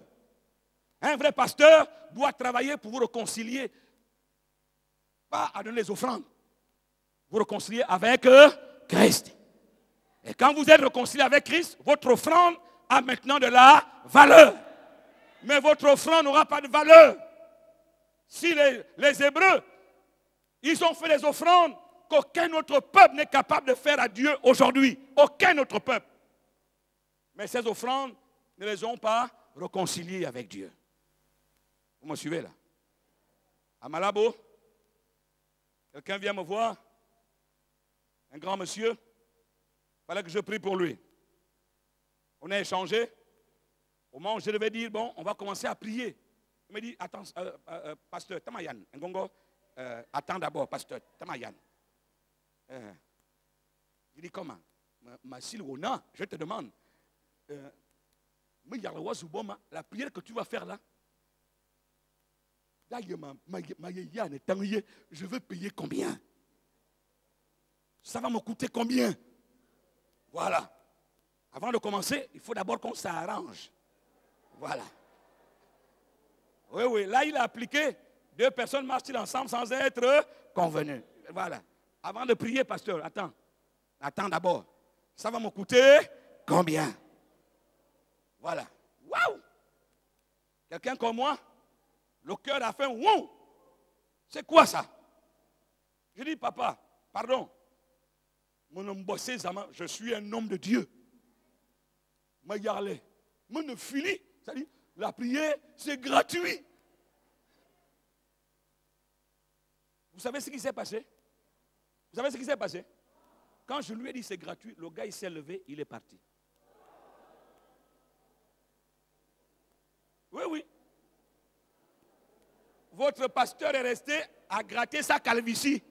Un vrai pasteur doit travailler pour vous réconcilier. Pas à donner les offrandes. Vous réconciliez avec Christ. Et quand vous êtes réconcilié avec Christ, votre offrande a maintenant de la valeur. Mais votre offrande n'aura pas de valeur. Si les Hébreux, ils ont fait des offrandes qu'aucun autre peuple n'est capable de faire à Dieu aujourd'hui. Aucun autre peuple. Mais ces offrandes ne les ont pas réconciliés avec Dieu. Vous me suivez là? À Malabo, quelqu'un vient me voir, un grand monsieur, il fallait que je prie pour lui. On a échangé. Au moment où je devais dire, bon, on va commencer à prier. Il me dit, attends, pasteur Tamayan, Ngongo, attends d'abord, pasteur Tamayan. Il dit, comment? Je te demande, la prière que tu vas faire là, je veux payer combien? Ça va me coûter combien? Voilà. Avant de commencer, il faut d'abord qu'on s'arrange. Voilà. Oui, oui. Là, il a appliqué. Deux personnes marchent ensemble sans être convenues. Voilà. Avant de prier, pasteur, attends. Attends d'abord. Ça va me coûter combien? Voilà. Waouh! Quelqu'un comme moi, le cœur a fait wow! C'est quoi ça? Je dis, papa, pardon. Mon homme bossé, je suis un homme de Dieu. Mon fili, c'est-à-dire, la prière, c'est gratuit. Vous savez ce qui s'est passé? Vous savez ce qui s'est passé? Quand je lui ai dit c'est gratuit, le gars il s'est levé, il est parti. Oui, oui. Votre pasteur est resté à gratter sa calvitie.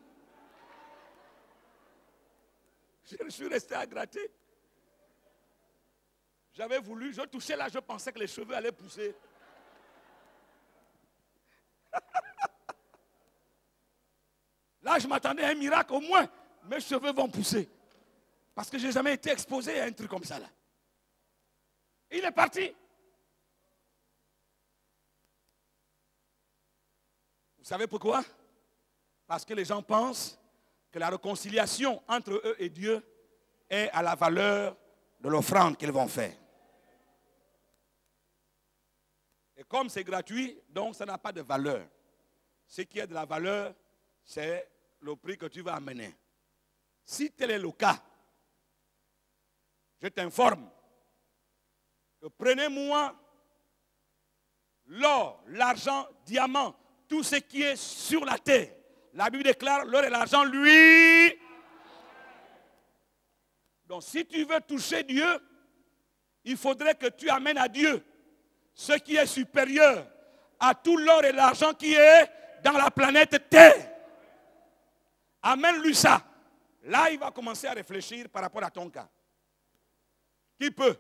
Je suis resté à gratter. J'avais voulu, je touchais là, je pensais que les cheveux allaient pousser. Là, je m'attendais à un miracle au moins. mes cheveux vont pousser. Parce que je n'ai jamais été exposé à un truc comme ça là. Il est parti. Vous savez pourquoi? Parce que les gens pensent que la réconciliation entre eux et Dieu est à la valeur de l'offrande qu'ils vont faire. Et comme c'est gratuit, donc ça n'a pas de valeur. Ce qui a de la valeur, c'est le prix que tu vas amener. Si tel est le cas, je t'informe que prenez-moi l'or, l'argent, diamant, tout ce qui est sur la terre. La Bible déclare l'or et l'argent, lui. Donc si tu veux toucher Dieu, il faudrait que tu amènes à Dieu ce qui est supérieur à tout l'or et l'argent qui est dans la planète Terre. Amène-lui ça. Là, il va commencer à réfléchir par rapport à ton cas. Qui peut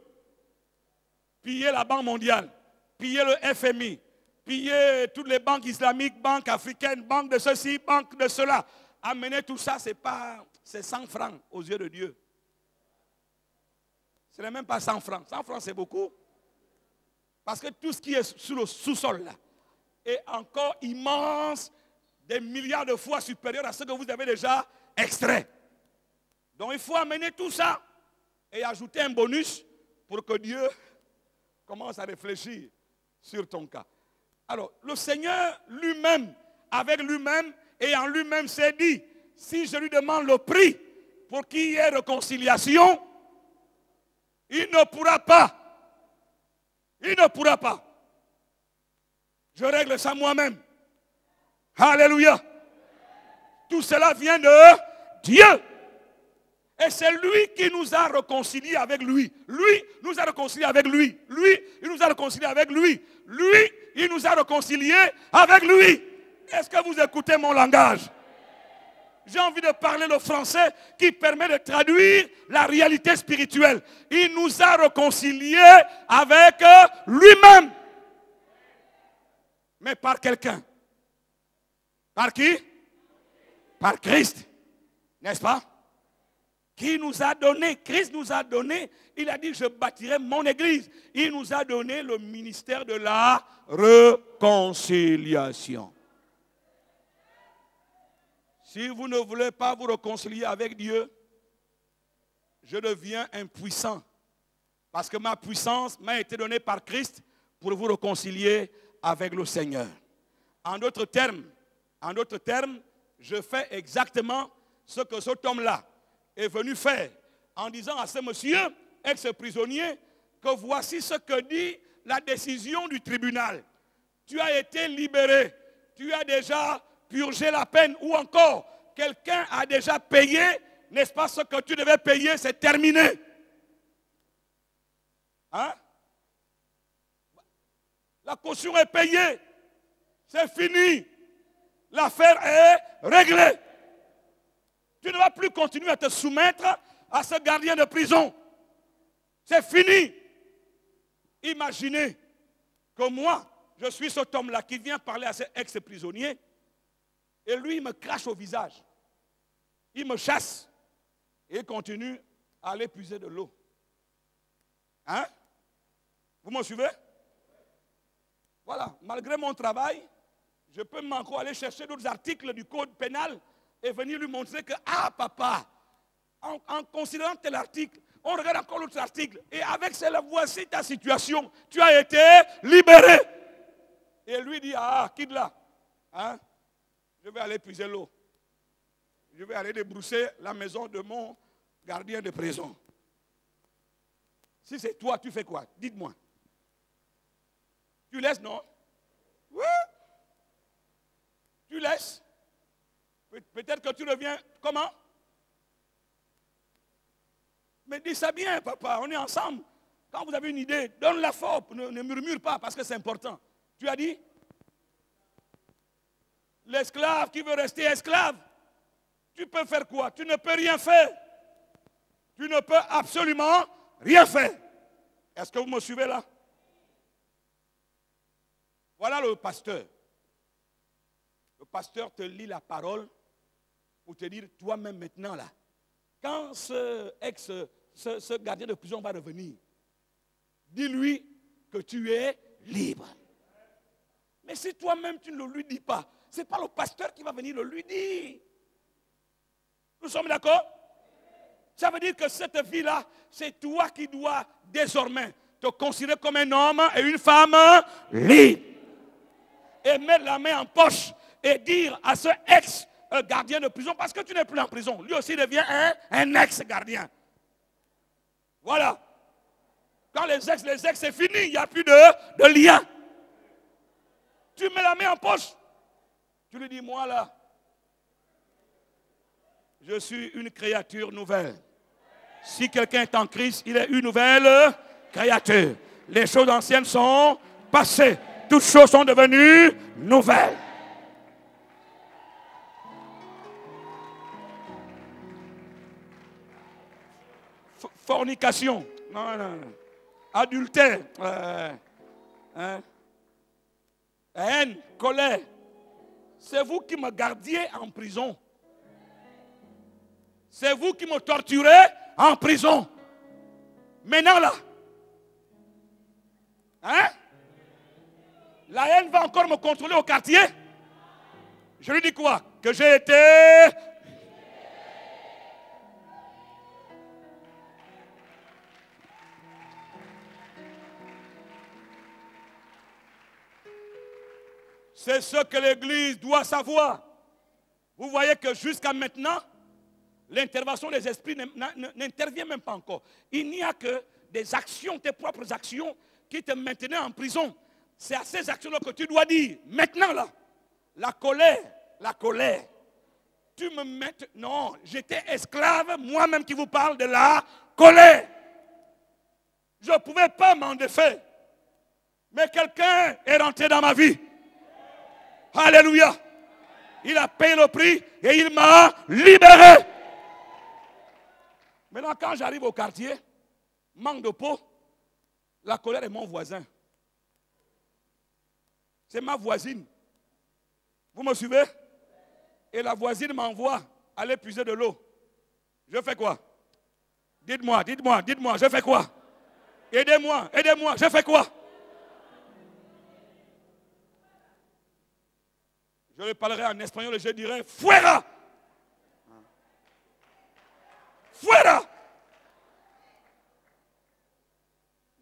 piller la Banque mondiale, piller le FMI, piller toutes les banques islamiques, banques africaines, banques de ceci, banques de cela. Amener tout ça, c'est 100 francs aux yeux de Dieu. Ce n'est même pas 100 francs. 100 francs, c'est beaucoup. Parce que tout ce qui est sur le sous-sol là est encore immense, des milliards de fois supérieur à ce que vous avez déjà extrait. Donc il faut amener tout ça et ajouter un bonus pour que Dieu commence à réfléchir sur ton cas. Alors, le Seigneur lui-même, avec lui-même et en lui-même s'est dit, si je lui demande le prix pour qu'il y ait réconciliation, il ne pourra pas. Il ne pourra pas. Je règle ça moi-même. Alléluia. Tout cela vient de Dieu. Et c'est lui qui nous a réconciliés avec lui. Lui nous a réconciliés avec lui. Lui, il nous a réconciliés avec lui. Lui, il nous a réconciliés avec lui. Est-ce que vous écoutez mon langage? J'ai envie de parler le français qui permet de traduire la réalité spirituelle. Il nous a réconciliés avec lui-même. Mais par quelqu'un. Par qui? Par Christ. N'est-ce pas? Qui nous a donné, Christ nous a donné, il a dit je bâtirai mon église. Il nous a donné le ministère de la réconciliation. Si vous ne voulez pas vous réconcilier avec Dieu, je deviens impuissant. Parce que ma puissance m'a été donnée par Christ pour vous réconcilier avec le Seigneur. En d'autres termes, je fais exactement ce que cet homme-là est venu faire en disant à ce monsieur, ex-prisonnier, que voici ce que dit la décision du tribunal. Tu as été libéré, tu as déjà purgé la peine ou encore quelqu'un a déjà payé, n'est-ce pas, ce que tu devais payer, c'est terminé. Hein? La caution est payée, c'est fini, l'affaire est réglée. Tu ne vas plus continuer à te soumettre à ce gardien de prison. C'est fini. Imaginez que moi, je suis cet homme-là qui vient parler à cet ex-prisonnier et lui, il me crache au visage. Il me chasse et il continue à aller puiser de l'eau. Hein? Vous me suivez? Voilà, malgré mon travail, je peux encore aller chercher d'autres articles du code pénal et venir lui montrer que, ah papa, en considérant tel article, on regarde encore l'autre article. Et avec cela, voici ta situation. Tu as été libéré. Et lui dit, ah, quitte là. Hein? Je vais aller puiser l'eau. Je vais aller débrousser la maison de mon gardien de prison. Si c'est toi, tu fais quoi? Dites-moi. Tu laisses, non? Oui. Tu laisses. Peut-être que tu reviens. Comment? Mais dis ça bien, papa. On est ensemble. Quand vous avez une idée, donne-la fort. Ne murmure pas parce que c'est important. Tu as dit? L'esclave qui veut rester esclave. Tu peux faire quoi? Tu ne peux rien faire. Tu ne peux absolument rien faire. Est-ce que vous me suivez là? Voilà le pasteur. Le pasteur te lit la parole pour te dire, toi-même maintenant là, quand ce gardien de prison va revenir, dis-lui que tu es libre. Mais si toi-même tu ne le lui dis pas, ce n'est pas le pasteur qui va venir le lui dire. Nous sommes d'accord? Ça veut dire que cette vie-là, c'est toi qui dois désormais te considérer comme un homme et une femme libre. Et mettre la main en poche et dire à ce ex-gardien de prison, parce que tu n'es plus en prison, lui aussi devient un ex-gardien. Voilà. Quand les ex, c'est fini, il n'y a plus de lien. Tu mets la main en poche. Tu lui dis, moi là, je suis une créature nouvelle. Si quelqu'un est en Christ, il est une nouvelle créature. Les choses anciennes sont passées. Toutes choses sont devenues nouvelles. Fornication. Non. Adultère. Haine, colère. C'est vous qui me gardiez en prison. C'est vous qui me torturez en prison. Maintenant là. La haine va encore me contrôler au quartier. Je lui dis quoi? Que j'ai été... C'est ce que l'Église doit savoir. Vous voyez que jusqu'à maintenant, l'intervention des esprits n'intervient même pas encore. Il n'y a que des actions, tes propres actions, qui te maintenaient en prison. C'est à ces actions-là que tu dois dire, maintenant là, la colère. Tu me mets... Non, j'étais esclave, moi-même qui vous parle de la colère. Je ne pouvais pas m'en défaire. Mais quelqu'un est rentré dans ma vie. Alléluia. Il a payé le prix et il m'a libéré. Maintenant, quand j'arrive au quartier, manque de peau, la colère est mon voisin. C'est ma voisine. Vous me suivez? Et la voisine m'envoie aller puiser de l'eau. Je fais quoi? Dites-moi, je fais quoi? Aidez-moi, je fais quoi? Je lui parlerai en espagnol et je dirai fuera! Fuera!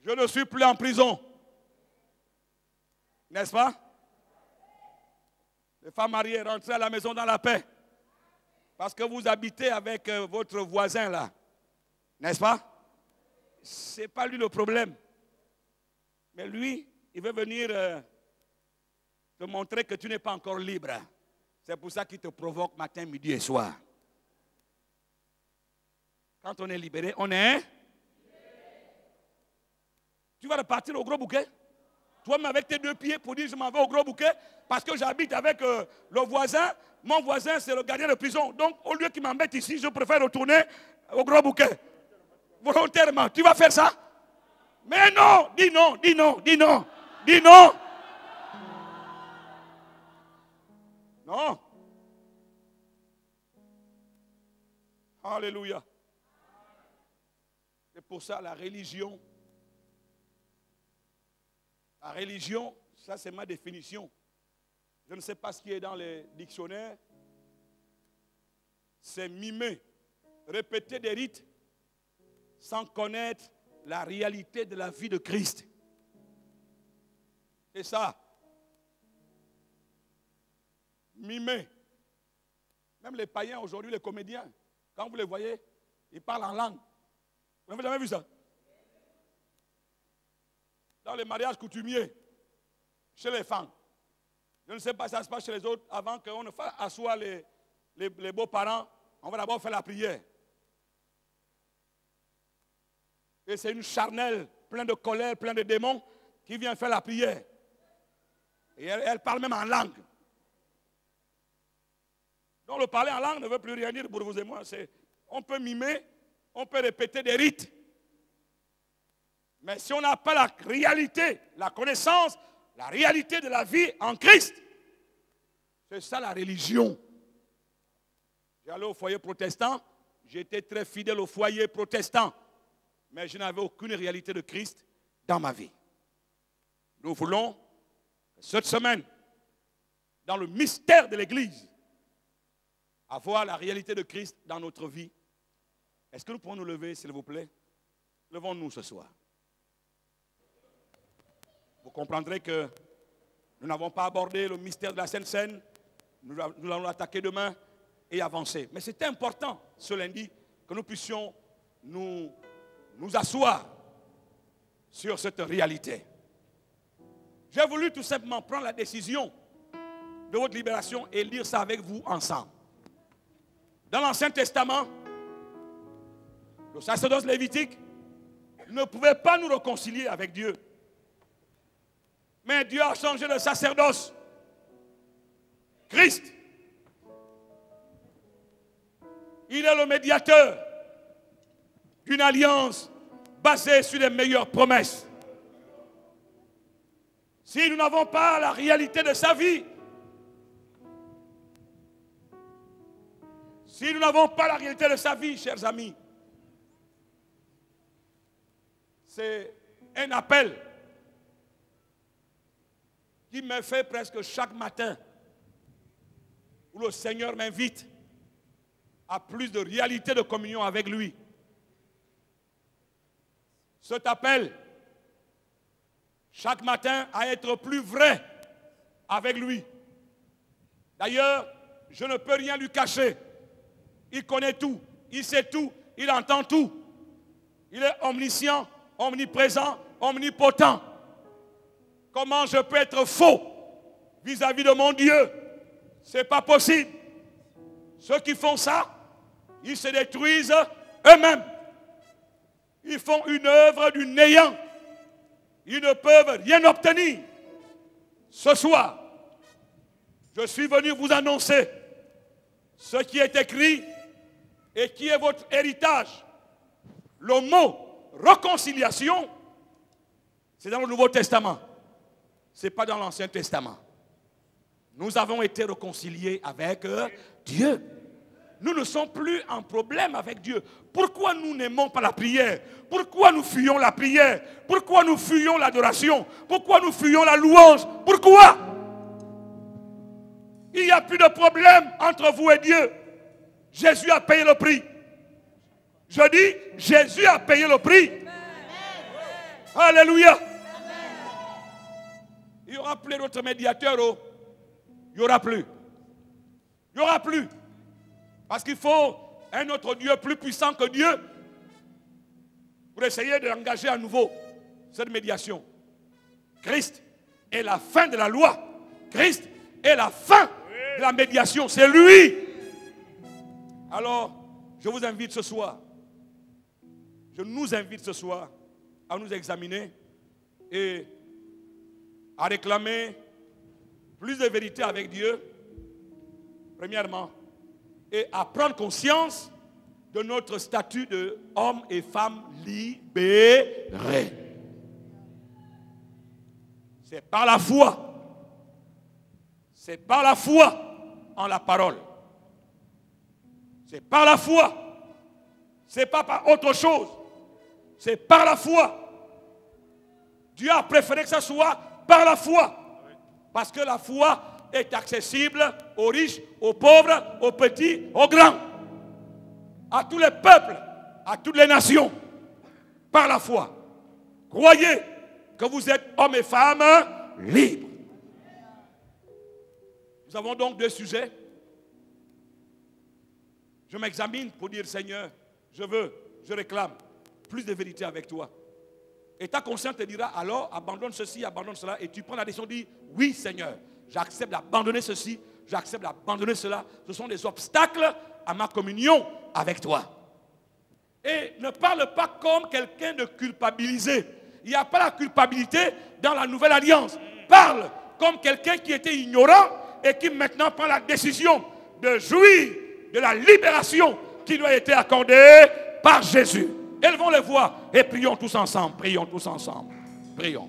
Je ne suis plus en prison. N'est-ce pas? Les femmes mariées, rentrez à la maison dans la paix. Parce que vous habitez avec votre voisin là. N'est-ce pas? Ce n'est pas lui le problème. Mais lui, il veut venir te montrer que tu n'es pas encore libre. C'est pour ça qu'il te provoque matin, midi et soir. Quand on est libéré, on est... Tu vas repartir au gros bouquet? Toi-même avec tes deux pieds pour dire je m'en vais au gros bouquet parce que j'habite avec le voisin. Mon voisin, c'est le gardien de prison. Donc, au lieu qu'il m'embête ici, je préfère retourner au gros bouquet. Volontairement. Tu vas faire ça? Mais non! Dis non! Non. Alléluia. C'est pour ça la religion, ça c'est ma définition. Je ne sais pas ce qui est dans les dictionnaires. C'est mimer, répéter des rites sans connaître la réalité de la vie de Christ. C'est ça. Mimer. Même les païens aujourd'hui, les comédiens, quand vous les voyez, ils parlent en langue. Vous n'avez jamais vu ça? Dans les mariages coutumiers, chez les femmes. Je ne sais pas si ça se passe chez les autres. Avant qu'on ne fasse asseoir les beaux-parents, on va d'abord faire la prière. Et c'est une charnelle, pleine de colère, pleine de démons, qui vient faire la prière. Et elle parle même en langue. Donc le parler en langue ne veut plus rien dire pour vous et moi. On peut mimer, on peut répéter des rites. Mais si on n'a pas la réalité, la connaissance, la réalité de la vie en Christ, c'est ça la religion. J'allais au foyer protestant, j'étais très fidèle au foyer protestant, mais je n'avais aucune réalité de Christ dans ma vie. Nous voulons, cette semaine, dans le mystère de l'Église, avoir la réalité de Christ dans notre vie. Est-ce que nous pouvons nous lever, s'il vous plaît? Levons-nous ce soir. Vous comprendrez que nous n'avons pas abordé le mystère de la Sainte Seine. Nous allons l'attaquer demain et avancer. Mais c'est important, ce lundi, que nous puissions nous asseoir sur cette réalité. J'ai voulu tout simplement prendre la décision de votre libération et lire ça avec vous ensemble. Dans l'Ancien Testament, le sacerdoce lévitique ne pouvait pas nous réconcilier avec Dieu. Mais Dieu a changé de sacerdoce. Christ, il est le médiateur d'une alliance basée sur les meilleures promesses. Si nous n'avons pas la réalité de sa vie, si nous n'avons pas la réalité de sa vie, chers amis, c'est un appel qui me fait presque chaque matin, où le Seigneur m'invite à plus de réalité de communion avec lui. Cet appel, chaque matin, à être plus vrai avec lui. D'ailleurs, je ne peux rien lui cacher. Il connaît tout, il sait tout, il entend tout. Il est omniscient, omniprésent, omnipotent. Comment je peux être faux vis-à-vis de mon Dieu? Ce n'est pas possible. Ceux qui font ça, ils se détruisent eux-mêmes. Ils font une œuvre du néant. Ils ne peuvent rien obtenir. Ce soir, je suis venu vous annoncer ce qui est écrit et qui est votre héritage. Le mot réconciliation, c'est dans le Nouveau Testament. Ce n'est pas dans l'Ancien Testament. Nous avons été réconciliés avec Dieu. Nous ne sommes plus en problème avec Dieu. Pourquoi nous n'aimons pas la prière? Pourquoi nous fuyons la prière? Pourquoi nous fuyons l'adoration? Pourquoi nous fuyons la louange? Pourquoi? Il n'y a plus de problème entre vous et Dieu. Jésus a payé le prix. Je dis, Jésus a payé le prix. Amen. Alléluia. Amen. Il n'y aura plus d'autres médiateurs. Oh. Il n'y aura plus. Il n'y aura plus. Parce qu'il faut un autre Dieu plus puissant que Dieu pour essayer d'engager à nouveau cette médiation. Christ est la fin de la loi. Christ est la fin de la médiation. C'est lui. Alors, je vous invite ce soir, je nous invite ce soir à nous examiner et à réclamer plus de vérité avec Dieu, premièrement, et à prendre conscience de notre statut d'homme et femme libérés. C'est par la foi. C'est par la foi en la parole. C'est par la foi. C'est pas par autre chose. C'est par la foi. Dieu a préféré que ça soit par la foi. Parce que la foi est accessible aux riches, aux pauvres, aux petits, aux grands. À tous les peuples, à toutes les nations. Par la foi. Croyez que vous êtes hommes et femmes libres. Nous avons donc deux sujets. Je m'examine pour dire, Seigneur, je réclame plus de vérité avec toi. Et ta conscience te dira, alors abandonne ceci, abandonne cela. Et tu prends la décision de dire, oui Seigneur, j'accepte d'abandonner ceci, j'accepte d'abandonner cela. Ce sont des obstacles à ma communion avec toi. Et ne parle pas comme quelqu'un de culpabilisé. Il n'y a pas la culpabilité dans la nouvelle alliance. Parle comme quelqu'un qui était ignorant et qui maintenant prend la décision de jouir de la libération qui lui a été accordée par Jésus. Élevons les voix et prions tous ensemble. Prions tous ensemble. Prions.